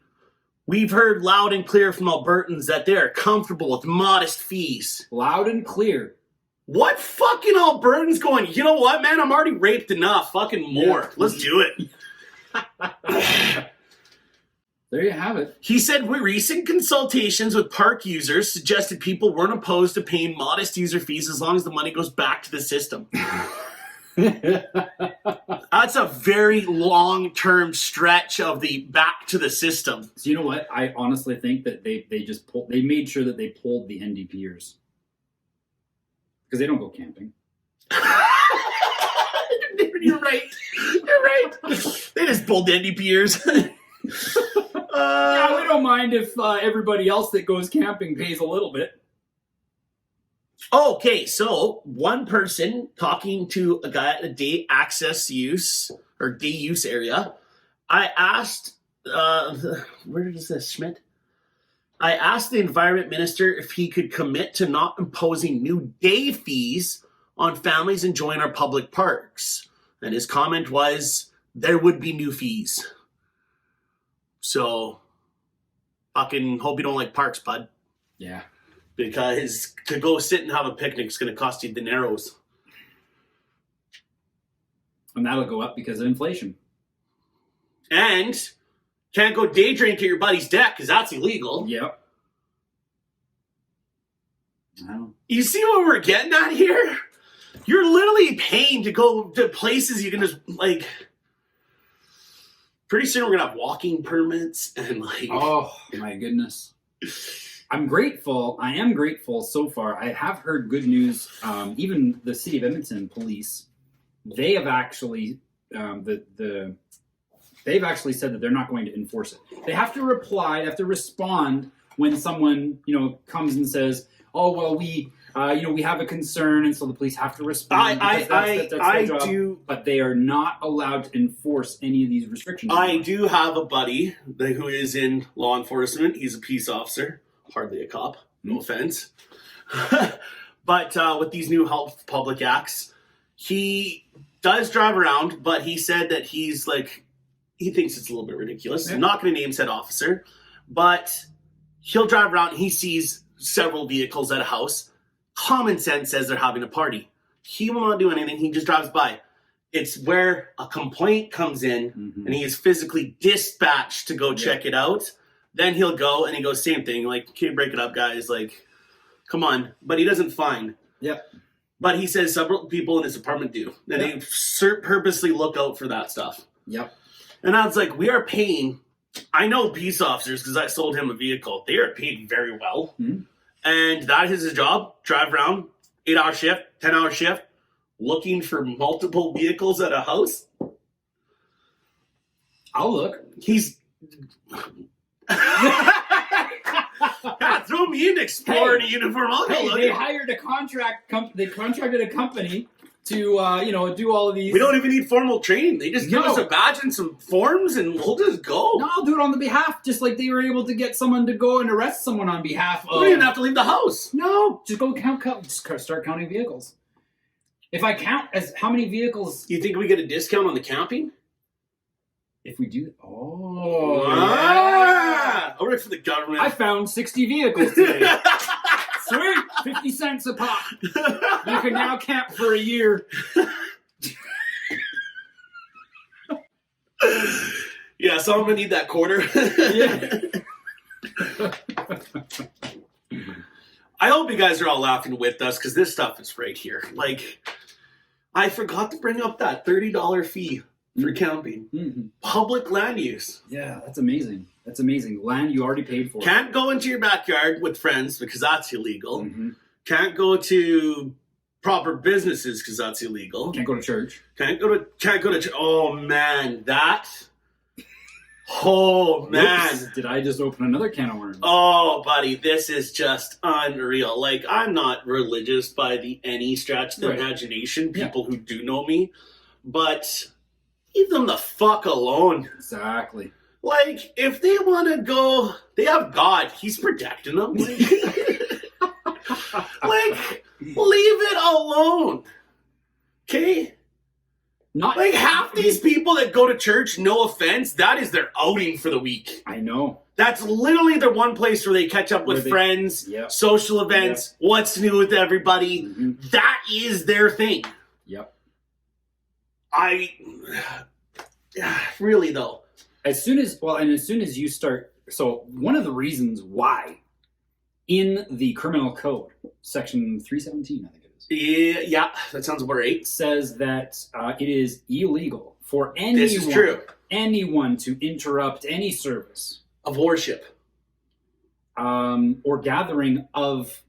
We've heard loud and clear from Albertans that they're comfortable with modest fees. Loud and clear. What fucking Albertans going, "You know what, man? I'm already raped enough. Fucking more. Yeah. Let's do it." There you have it. He said recent consultations with park users suggested people weren't opposed to paying modest user fees as long as the money goes back to the system. That's a very long-term stretch of the back to the system. So you know what? I honestly think that they made sure that they pulled the NDPers. Because they don't go camping. You're right. You're right. They just pulled the NDPers. Yeah, we don't mind if everybody else that goes camping pays a little bit. Okay, so one person talking to a guy at a day access use or day use area. I asked, where is this, Schmidt? I asked the environment minister if he could commit to not imposing new day fees on families enjoying our public parks. And his comment was, there would be new fees. So, fucking hope you don't like parks, bud. Yeah. Because to go sit and have a picnic is going to cost you dineros. And that'll go up because of inflation. And can't go day drink at your buddy's deck because that's illegal. Yep. Wow. You see what we're getting at here? You're literally paying to go to places you can just, like... Pretty soon we're going to have walking permits and, like... Oh, my goodness. I am grateful so far. I have heard good news. Even the City of Edmonton police, they have actually... They've actually said that they're not going to enforce it. They have to reply, they have to respond when someone, comes and says, "Oh, well, we have a concern," and so the police have to respond. That's their job. But they are not allowed to enforce any of these restrictions. I do have a buddy who is in law enforcement. He's a peace officer, hardly a cop. No offense. But with these new health public acts, he does drive around, but he said that he's like, he thinks it's a little bit ridiculous. Yeah. I'm not going to name said officer, but he'll drive around and he sees several vehicles at a house. Common sense says they're having a party. He will not do anything. He just drives by. It's where a complaint comes in and he is physically dispatched to go check it out. Then he'll go and he goes, same thing. Like, okay, break it up, guys. Like, come on. But he doesn't fine. Yep. But he says several people in his apartment do. And they purposely look out for that stuff. Yep. And I was like, we are paying. I know peace officers because I sold him a vehicle. They are paid very well. Mm-hmm. And that is his job. Drive around, 8-hour shift, 10-hour shift, looking for multiple vehicles at a house. I'll look. He's... Yeah, throw me in Explorer in a uniform. I'll go look. They hired a they contracted a company to do all of these. We don't even need formal training. They just give No. us a badge and some forms and we'll just go. No, I'll do it on the behalf, just like they were able to get someone to go and arrest someone on behalf of. We don't even have to leave the house. No, just go start counting vehicles. If I count as how many vehicles, You think we get a discount on the camping? if we do, I work for the government. I found 60 vehicles today. Sweet, 50 cents a pop. You can now camp for a year. Yeah, so I'm gonna need that quarter. I hope you guys are all laughing with us because this stuff is right here. Like, I forgot to bring up that $30 fee for camping. Mm-hmm. Public land use. Yeah, that's amazing. That's amazing. Land you already paid for. Can't go into your backyard with friends because that's illegal. Mm-hmm. Can't go to proper businesses because that's illegal. Can't go to church. Can't go to. Oh man, that. Oh man. Whoops, did I just open another can of worms? Oh, buddy, this is just unreal. Like, I'm not religious by any stretch of the Right. imagination, people who do know me, but leave them the fuck alone. Exactly. Like, if they want to go, they have God. He's protecting them. Like, leave it alone. Okay? Not Like, half these people that go to church, no offense, that is their outing for the week. I know. That's literally the one place where they catch up with Where they- friends, Yep. social events, what's new with everybody. Mm-hmm. That is their thing. Yep. Really though. As soon as you start, so one of the reasons why in the criminal code, section 317, I think it is, Yeah, that sounds about right. says that it is illegal for This is true. anyone to interrupt any service Of worship. or gathering of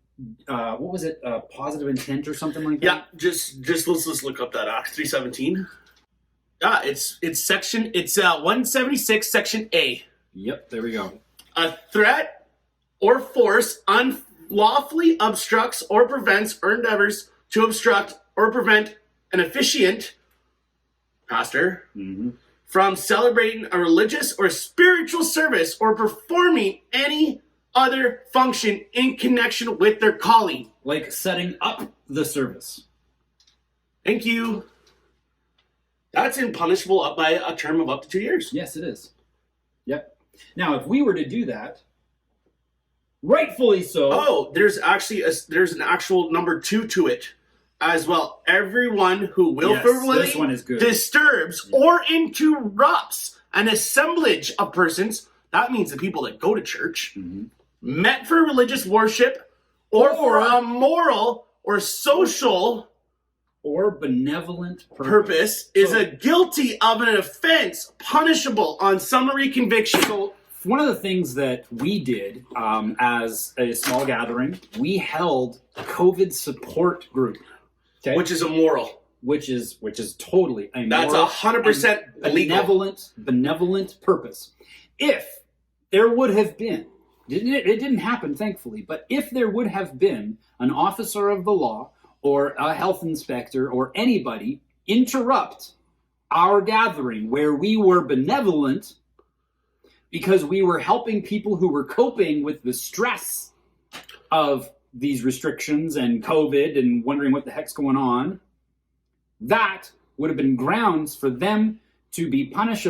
what was it, positive intent or something like that? Yeah, just let's look up that act 317. Yeah, it's 176 section A. Yep, there we go. A threat or force unlawfully obstructs or prevents or endeavors to obstruct or prevent an officiant, pastor, from celebrating a religious or spiritual service or performing any other function in connection with their calling. Like setting up the service. Thank you. That's punishable up by a term of up to 2 years. Yes, it is. Yep. Now, if we were to do that, Rightfully so. Oh, there's an actual number 2 to it as well. Everyone who Yes, willfully this one is good. disturbs or interrupts an assemblage of persons, that means the people that go to church, Mhm. meant for religious worship or for a moral or social Or benevolent purpose is So- guilty of an offense punishable on summary conviction. So one of the things that we did as a small gathering, we held a COVID support group, okay? Which is immoral. which is totally a That's moral 100% and illegal. benevolent purpose. If there would have been, it didn't happen, thankfully, but if there would have been an officer of the law or a health inspector or anybody interrupt our gathering where we were benevolent because we were helping people who were coping with the stress of these restrictions and COVID and wondering what the heck's going on, that would have been grounds for them to be punished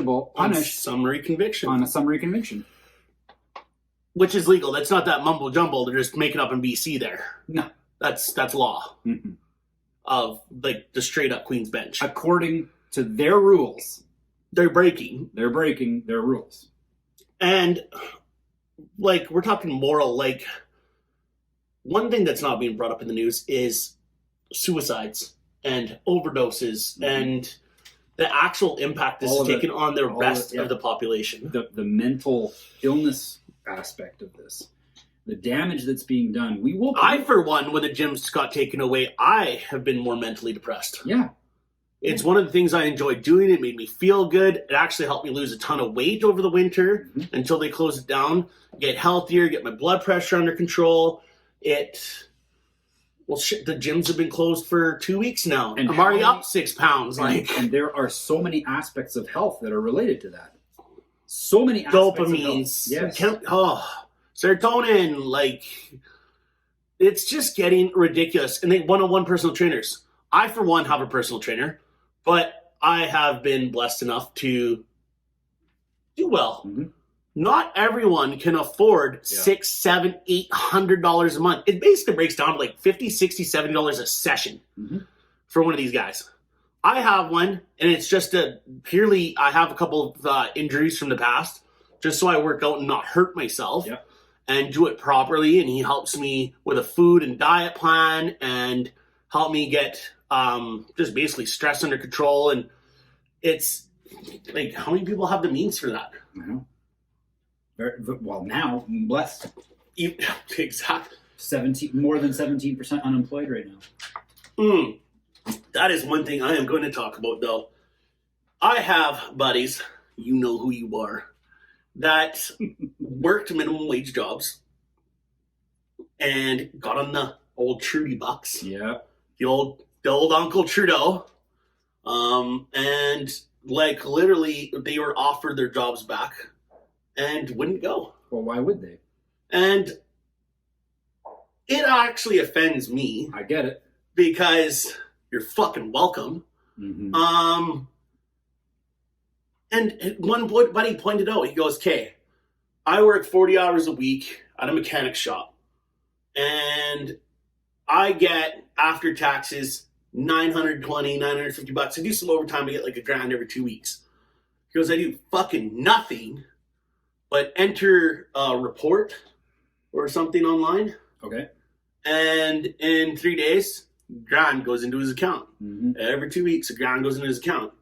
Summary conviction. on a summary conviction. Which is legal. That's not that mumble jumble they're just making up in BC there. No. That's law Mhm. of like the straight up Queen's Bench. According to their rules, They're breaking. they're breaking their rules. And like we're talking moral, like one thing that's not being brought up in the news is suicides and overdoses Mhm. and the actual impact this All is of it. taking on the All of rest it, yeah. of the population. The mental illness aspect of this, the damage that's being done, we will. I, for one, when the gyms got taken away, I have been more mentally depressed. Yeah. It's one of the things I enjoyed doing. It made me feel good. It actually helped me lose a ton of weight over the winter Mhm. until they closed it down, get healthier, get my blood pressure under control. Well, shit, the gyms have been closed for 2 weeks now. And I'm already how many- up 6 pounds. And there are so many aspects of health that are related to that. So many aspects of dopamines, health. Yes. Serotonin, like it's just getting ridiculous. And they one-on-one personal trainers. I, for one, have a personal trainer, but I have been blessed enough to do well. Mhm. Not everyone can afford $600, $700, $800 a month. It basically breaks down to like $50, $60, $70 a session Mhm. for one of these guys. I have one, and it's just purely, I have a couple of injuries from the past, just so I work out and not hurt myself Yep. and do it properly. And he helps me with a food and diet plan and help me get just basically stress under control. And it's like, how many people have the means for that? I know. Well, now blessed. Exactly. 17, more than 17% unemployed right now. That is one thing I am going to talk about, though. I have buddies, you know who you are, that worked minimum wage jobs and got on the old Trudy bucks, Yeah. the old Uncle Trudeau, and like literally they were offered their jobs back and wouldn't go. Well, why would they? And it actually offends me I get it. because you're fucking welcome. Mhm. And one buddy pointed out, he goes, "Okay, I work 40 hours a week at a mechanic shop, and I get, after taxes, $920, $950. I do some overtime, I get like $1,000 every 2 weeks." He goes, "I do fucking nothing but enter a report or something online, Okay. and in 3 days, $1,000 goes into his account. Mhm. Every 2 weeks, $1,000 goes into his account."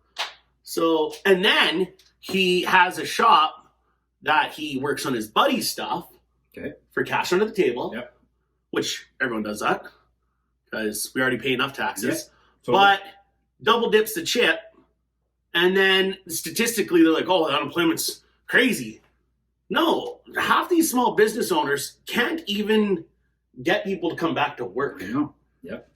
So, and then he has a shop that he works on his buddy's stuff Okay. for cash under the table, Yep. which everyone does that because we already pay enough taxes. So, But double dips the chip, and then statistically, they're like, "Oh, the unemployment's crazy." No, half these small business owners can't even get people to come back to work. I know. Yep.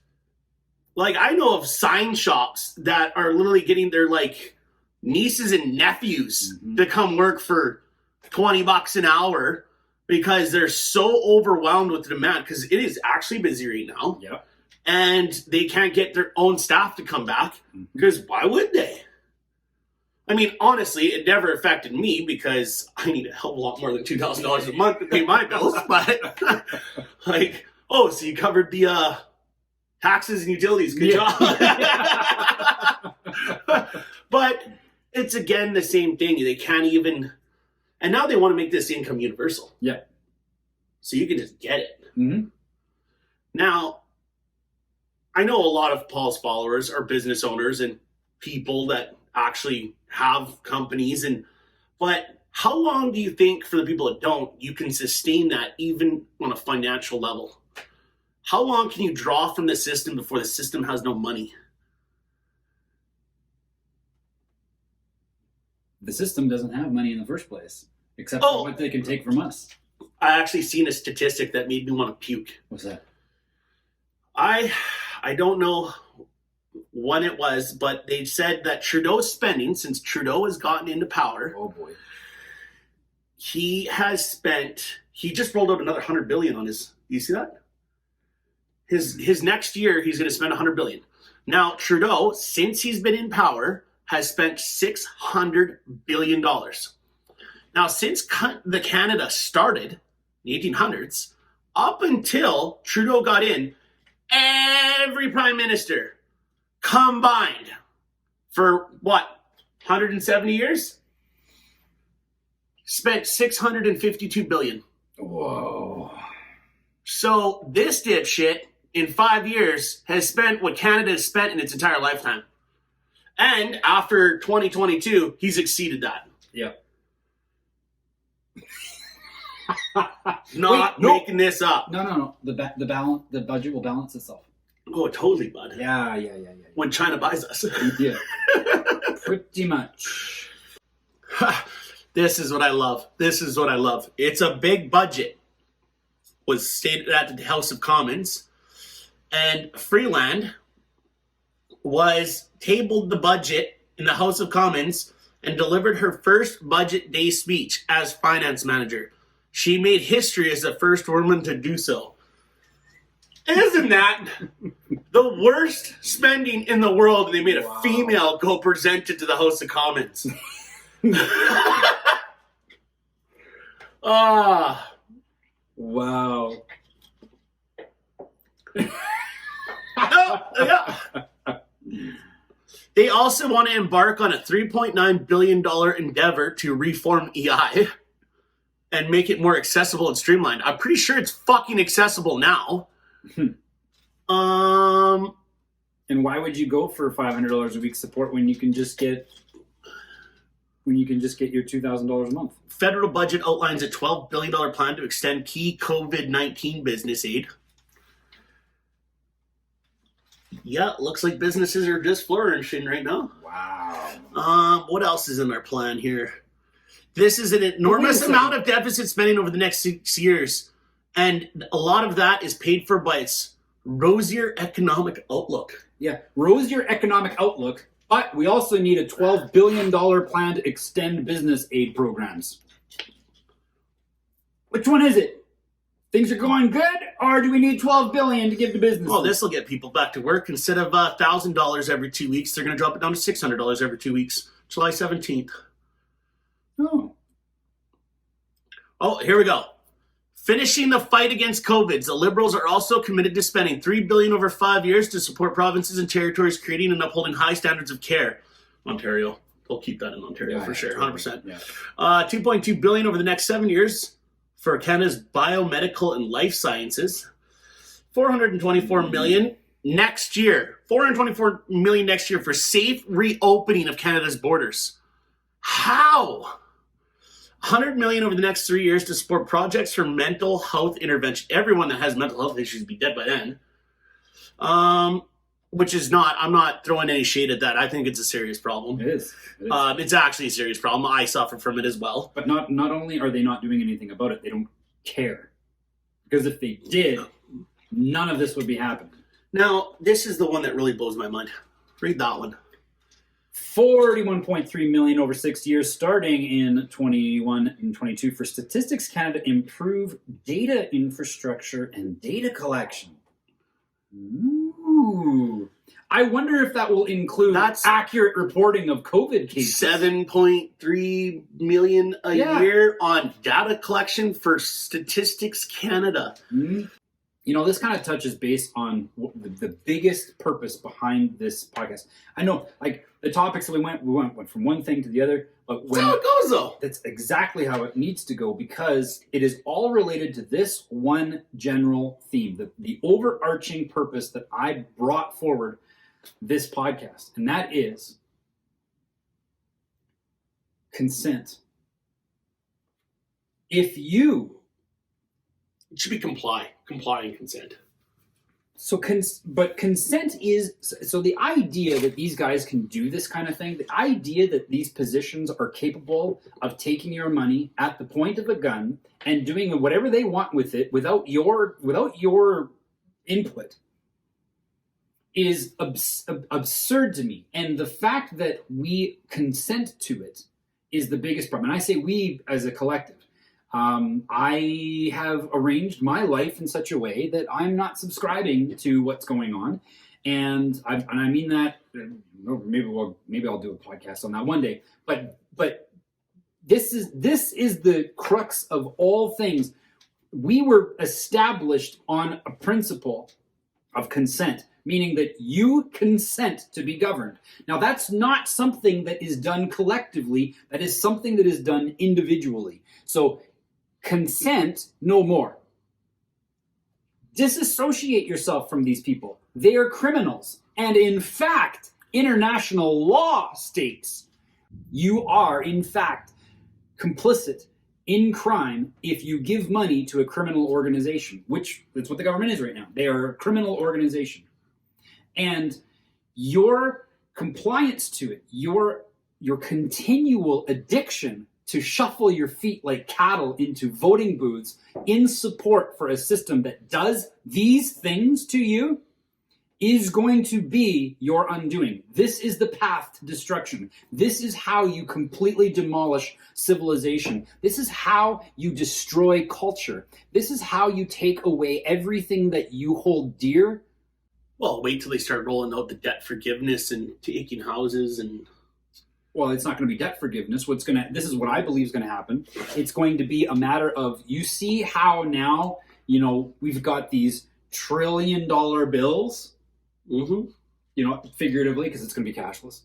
Like, I know of sign shops that are literally getting their like nieces and nephews Mhm. to come work for $20 an hour because they're so overwhelmed with the demand, because it is actually busy right now, Yep. and they can't get their own staff to come back Mhm. because why would they? I mean, honestly, it never affected me because I need a hell of a lot more than $2,000 a month to pay my bills. But like, oh, so you covered the taxes and utilities. Good job. But it's again the same thing. They can't even, and now they want to make this income universal. Yeah. So you can just get it. Mm-hmm. Now, I know a lot of Paul's followers are business owners and people that actually have companies, but how long do you think, for the people that don't, you can sustain that even on a financial level? How long can you draw from the system before the system has no money? The system doesn't have money in the first place, except for what they can take from us. I actually seen a statistic that made me want to puke. What's that? I don't know when it was, but they said that Trudeau's spending, since Trudeau has gotten into power, Oh boy. he just rolled out another $100 billion on his, you see that? His next year, he's going to spend $100 billion. Now, Trudeau, since he's been in power, has spent $600 billion. Now, since the Canada started in the 1800s, up until Trudeau got in, every prime minister combined for what, 170 years? Spent $652 billion. Whoa. So this dipshit in 5 years has spent what Canada has spent in its entire lifetime. And after 2022, he's exceeded that. Yeah. Not making this up. No. The budget will balance itself. Oh, totally, bud. Yeah. When China buys us. Yeah. Pretty much. This is what I love. It's a big budget. Was stated at the House of Commons. And Freeland was tabled the budget in the House of Commons and delivered her first budget day speech as finance manager. She made history as the first woman to do so. Isn't that the worst spending in the world? And they made a female go present it to the House of Commons. Wow. Yeah. They also want to embark on a $3.9 billion endeavor to reform EI and make it more accessible and streamlined. I'm pretty sure it's fucking accessible now. And why would you go for $500 a week support when you can just get your $2,000 a month? Federal budget outlines a $12 billion plan to extend key COVID-19 business aid. Yeah, looks like businesses are just flourishing right now. Wow. What else is in our plan here? This is an enormous amount of deficit spending over the next 6 years. And a lot of that is paid for by its rosier economic outlook. Yeah, rosier economic outlook, but we also need a $12 billion plan to extend business aid programs. Which one is it? Things are going good, or do we need $12 billion to give to business? Well, this will get people back to work. Instead of $1,000 every 2 weeks, they're going to drop it down to $600 every 2 weeks. July 17th. Oh, here we go. Finishing the fight against COVID, the Liberals are also committed to spending $3 billion over 5 years to support provinces and territories creating and upholding high standards of care. Ontario. They'll keep that in Ontario for sure, 100%. Yeah. $2.2 billion over the next 7 years for Canada's biomedical and life sciences. $424 million next year. $424 million next year for safe reopening of Canada's borders. How? $100 million over the next 3 years to support projects for mental health intervention. Everyone that has mental health issues would be dead by then. Which is not, I'm not throwing any shade at that. I think it's a serious problem. It is. It's actually a serious problem. I suffer from it as well. But not only are they not doing anything about it, they don't care. Because if they did, none of this would be happening. Now, this is the one that really blows my mind. Read that one. $41.3 million over 6 years, starting in 21 and 22 for Statistics Canada, improve data infrastructure and data collection. Ooh. I wonder if that will include That's- accurate reporting of COVID cases. 7.3 million a Yeah. year on data collection for Statistics Canada. Mhm. You know, this kind of touches base on the biggest purpose behind this podcast. I know, like, the topics that we went from one thing to the other, but That's how it goes, though. that's exactly how it needs to go, because it is all related to this one general theme, the overarching purpose that I brought forward this podcast, and that is consent. If you It should be complying consent. but consent is, so the idea that these guys can do this kind of thing, the idea that these positions are capable of taking your money at the point of a gun and doing whatever they want with it without your input is absurd to me. And the fact that we consent to it is the biggest problem. And I say we as a collective. I have arranged my life in such a way that I'm not subscribing to what's going on, and I mean that. Maybe I'll do a podcast on that one day. But this is the crux of all things. We were established on a principle of consent, meaning that you consent to be governed. Now, that's not something that is done collectively. That is something that is done individually. So consent no more. Disassociate yourself from these people. They are criminals. And in fact, international law states you are, in fact, complicit in crime if you give money to a criminal organization, which that's what the government is right now. They are a criminal organization. And your compliance to it, your continual addiction to shuffle your feet like cattle into voting booths in support for a system that does these things to you is going to be your undoing. This is the path to destruction. This is how you completely demolish civilization. This is how you destroy culture. This is how you take away everything that you hold dear. Well, wait till they start rolling out the debt forgiveness and taking houses and... Well, it's not going to be debt forgiveness. This is what I believe is going to happen. It's going to be a matter of, you see how now, we've got these $1 trillion bills, figuratively, because it's going to be cashless.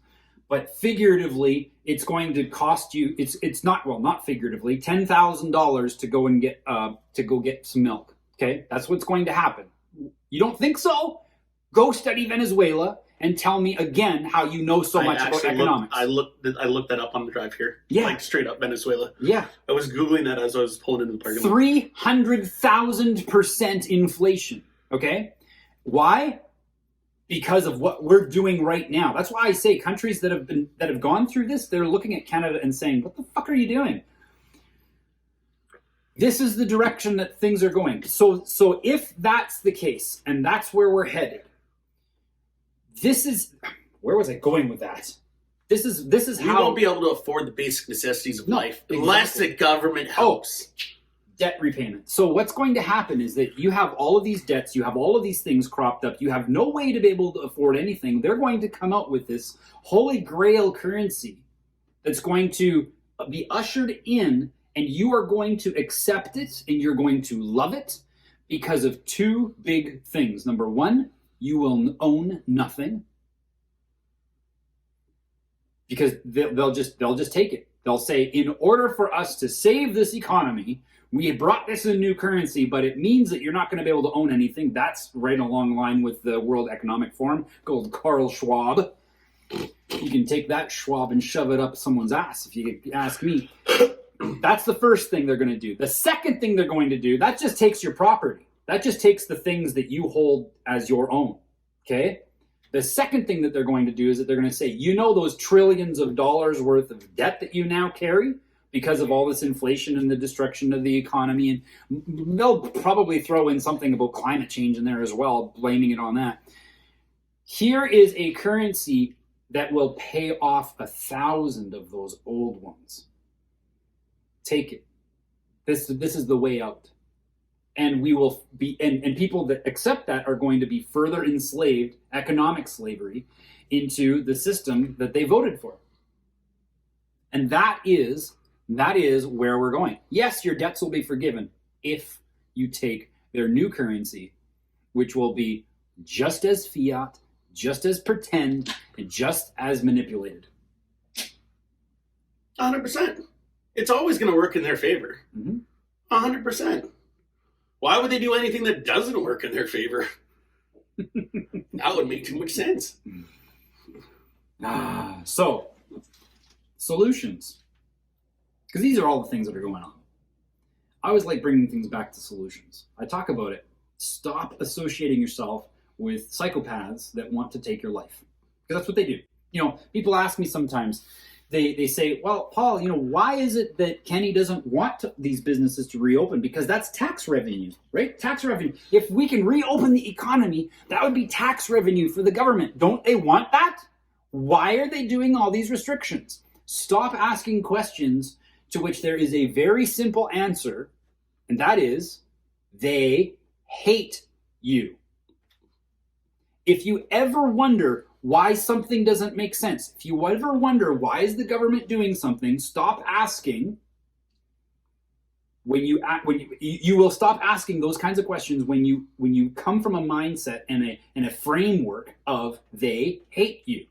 But figuratively, it's going to cost you, not figuratively, $10,000 to go get some milk. Okay? That's what's going to happen. You don't think so? Go study Venezuela and tell me again how you know so much about economics. I looked that up on the drive here. Yeah. Like straight up Venezuela. Yeah. I was Googling that as I was pulling into the parking lot. 300,000% inflation. Okay? Why? Because of what we're doing right now. That's why I say countries that have gone through this, they're looking at Canada and saying, what the fuck are you doing? This is the direction that things are going. So if that's the case, and that's where we're headed, where was I going with that? This is We how won't be able to afford the basic necessities of No, life unless exactly. the government helps. debt repayment. So what's going to happen is that you have all of these debts, you have all of these things cropped up, you have no way to be able to afford anything. They're going to come out with this holy grail currency that's going to be ushered in, and you are going to accept it and you're going to love it because of two big things. Number one, you will own nothing, because they'll just take it. They'll say, in order for us to save this economy, we brought this in new currency, but it means that you're not going to be able to own anything. That's right along line with the World Economic Forum, called Carl Schwab. You can take that Schwab and shove it up someone's ass, if you ask me. That's the first thing they're going to do. The second thing they're going to do, that just takes your property. That just takes the things that you hold as your own, okay? The second thing that they're going to do is that they're going to say, those trillions of dollars worth of debt that you now carry because of all this inflation and the destruction of the economy, and they'll probably throw in something about climate change in there as well, blaming it on that. Here is a currency that will pay off 1,000 of those old ones. Take it. This is the way out. And we will be, and people that accept that are going to be further enslaved, economic slavery, into the system that they voted for. And that is where we're going. Yes, your debts will be forgiven if you take their new currency, which will be just as fiat, just as pretend, and just as manipulated. 100%. It's always going to work in their favor. 100%. Why would they do anything that doesn't work in their favor? That would make too much sense. So, solutions. Because these are all the things that are going on. I always like bringing things back to solutions. I talk about it. Stop associating yourself with psychopaths that want to take your life. Because that's what they do. You know, people ask me sometimes, they say, well, Paul, you know, why is it that Kenny doesn't want these businesses to reopen? Because that's tax revenue, right? Tax revenue. If we can reopen the economy, that would be tax revenue for the government. Don't they want that? Why are they doing all these restrictions? Stop asking questions to which there is a very simple answer, and that is, they hate you. If you ever wonder why something doesn't make sense, if you ever wonder why is the government doing something, stop asking. You will stop asking those kinds of questions when you come from a mindset and a framework of they hate you.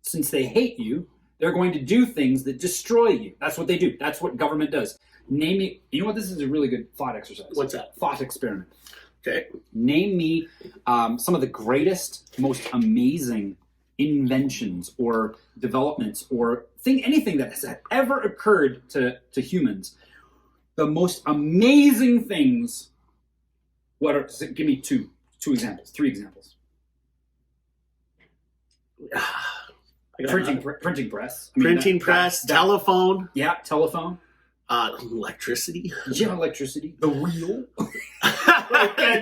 Since they hate you, they're going to do things that destroy you. That's what they do. That's what government does. Name me. You know what? This is a really good thought exercise. What's that? Thought experiment. Okay. Name me some of the greatest, most amazing inventions or developments or anything that has ever occurred to humans. The most amazing things. Give me two examples, 3 examples. Printing press. Printing press, telephone. Yeah, telephone. Electricity. Yeah, electricity. The wheel.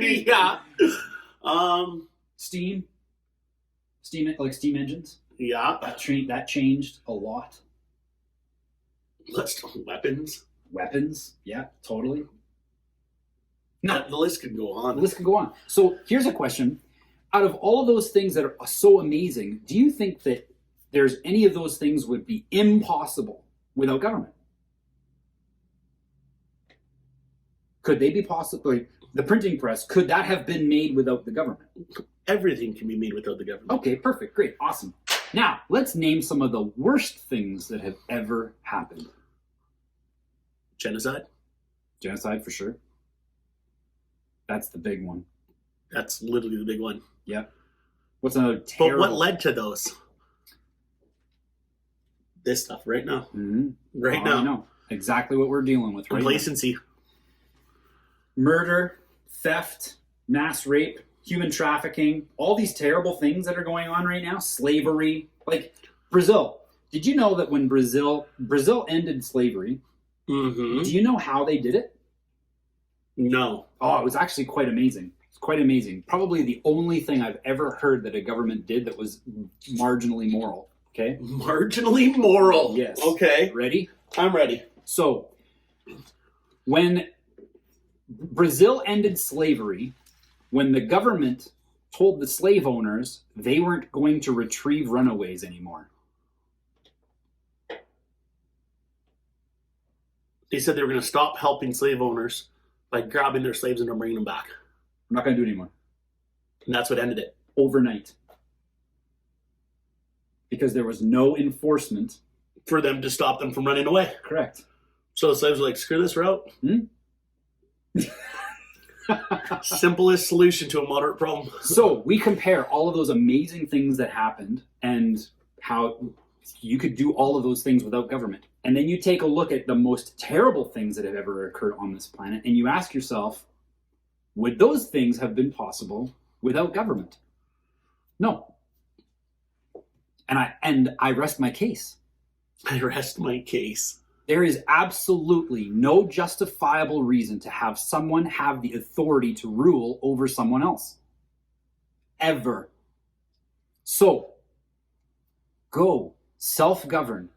Yeah. Steam, like steam engines. Yeah. That changed a lot. Let's weapons. Weapons. Yeah, totally. No, the list could go on. The list could go on. So here's a question. Out of all of those things that are so amazing, do you think that there's any of those things would be impossible without government? Could they be possible? Like the printing press, could that have been made without the government? Everything can be made without the government. Okay, perfect, great, awesome. Now, let's name some of the worst things that have ever happened. Genocide. Genocide, for sure. That's the big one. That's literally the big one. Yeah. What's another terrible... But what led to those? This stuff right now. Mm-hmm. Right now. I know. Exactly what we're dealing with right Complacency. now. Murder, theft, mass rape, human trafficking, all these terrible things that are going on right now. Slavery. Like Brazil. Did you know that when Brazil ended slavery, Mm-hmm. do you know how they did it? No. Oh, it was actually quite amazing. It's quite amazing. Probably the only thing I've ever heard that a government did that was marginally moral. Okay? Marginally moral. Yes. Okay. Ready? I'm ready. So, when Brazil ended slavery, when the government told the slave owners they weren't going to retrieve runaways anymore. They said they were going to stop helping slave owners by grabbing their slaves and bringing them back. I'm not going to do it anymore. And that's what ended it. Overnight. Because there was no enforcement. For them to stop them from running away. Correct. So the slaves were like, screw this route. Simplest solution to a moderate problem. So we compare all of those amazing things that happened and how you could do all of those things without government. And then you take a look at the most terrible things that have ever occurred on this planet and you ask yourself, would those things have been possible without government? No. And I rest my case. I rest my case. There is absolutely no justifiable reason to have someone have the authority to rule over someone else. Ever. So, go self-govern.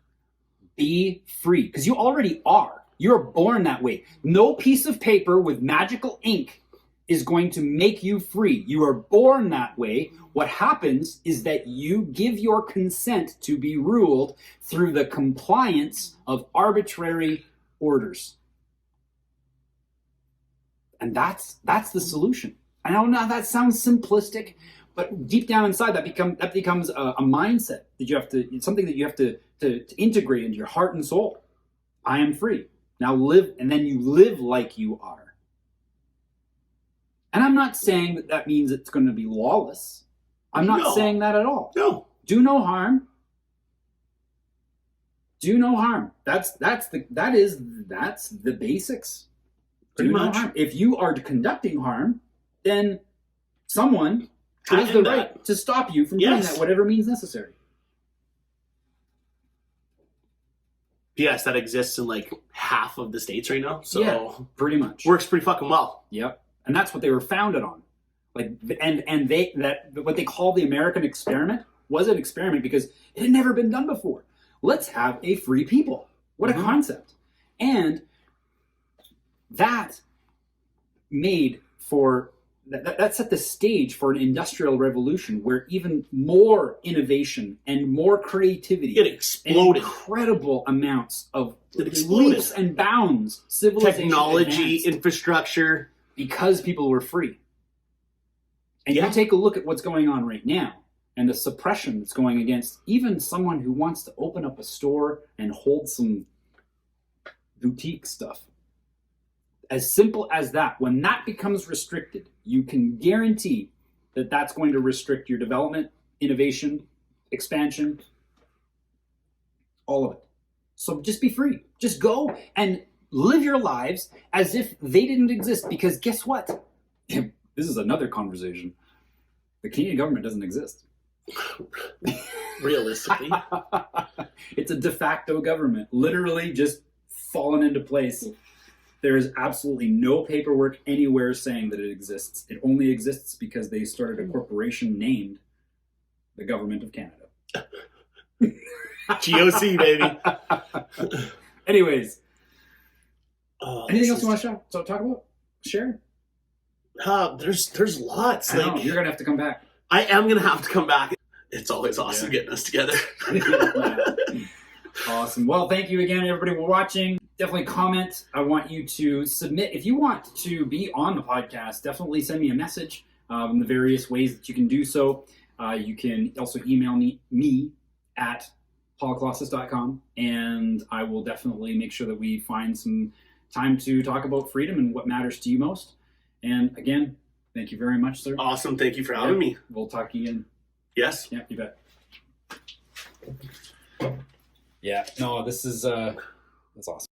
Be free. Because you already are. You're born that way. No piece of paper with magical ink is going to make you free. You are born that way. What happens is that you give your consent to be ruled through the compliance of arbitrary orders. And that's the solution. I know now that sounds simplistic, but deep down inside that becomes a mindset that you have to, it's something that you have to integrate into your heart and soul. I am free. Now live, and then you live like you are. And I'm not saying that that means it's going to be lawless. I'm not saying that at all. No. Do no harm. Do no harm. That's the basics. Pretty Do no much. harm. If you are conducting harm, then someone Can has the end right that. to stop you from doing Yes. that, whatever means necessary. Yes, that exists in like half of the states right now. So Yeah. Pretty much. works pretty fucking well. Yep. And that's what they were founded on. Like, and they, that what they call the American experiment was an experiment because it had never been done before. Let's have a free people. What a concept. And that made for that set the stage for an industrial revolution where even more innovation and more creativity It and exploded. incredible amounts of It exploded. leaps and bounds civilization Technology, advanced infrastructure. because people were free. And Yeah. you take a look at what's going on right now and the suppression that's going against even someone who wants to open up a store and hold some boutique stuff. As simple as that, when that becomes restricted, you can guarantee that that's going to restrict your development, innovation, expansion, all of it. So just be free. Just go and live your lives as if they didn't exist. Because guess what? This is another conversation. The Canadian government doesn't exist. Realistically. It's a de facto government, literally just fallen into place. There is absolutely no paperwork anywhere saying that it exists. It only exists because they started a corporation named the Government of Canada. GOC, baby. Anyways, Oh, anything this else you is- want to talk about? Share? There's lots. I know, Like you're going to have to come back. I am gonna have to come back. It's always awesome Yeah. getting us together. Awesome. Well, thank you again, everybody, for watching. Definitely comment. I want you to submit. If you want to be on the podcast, definitely send me a message in the various ways that you can do so. You can also email me at paulcolossus.com, and I will definitely make sure that we find some time to talk about freedom and what matters to you most. And again, thank you very much, sir. Awesome. Thank you for having me. We'll talk again. Yes. Yeah, you bet. Yeah, no, this is that's awesome.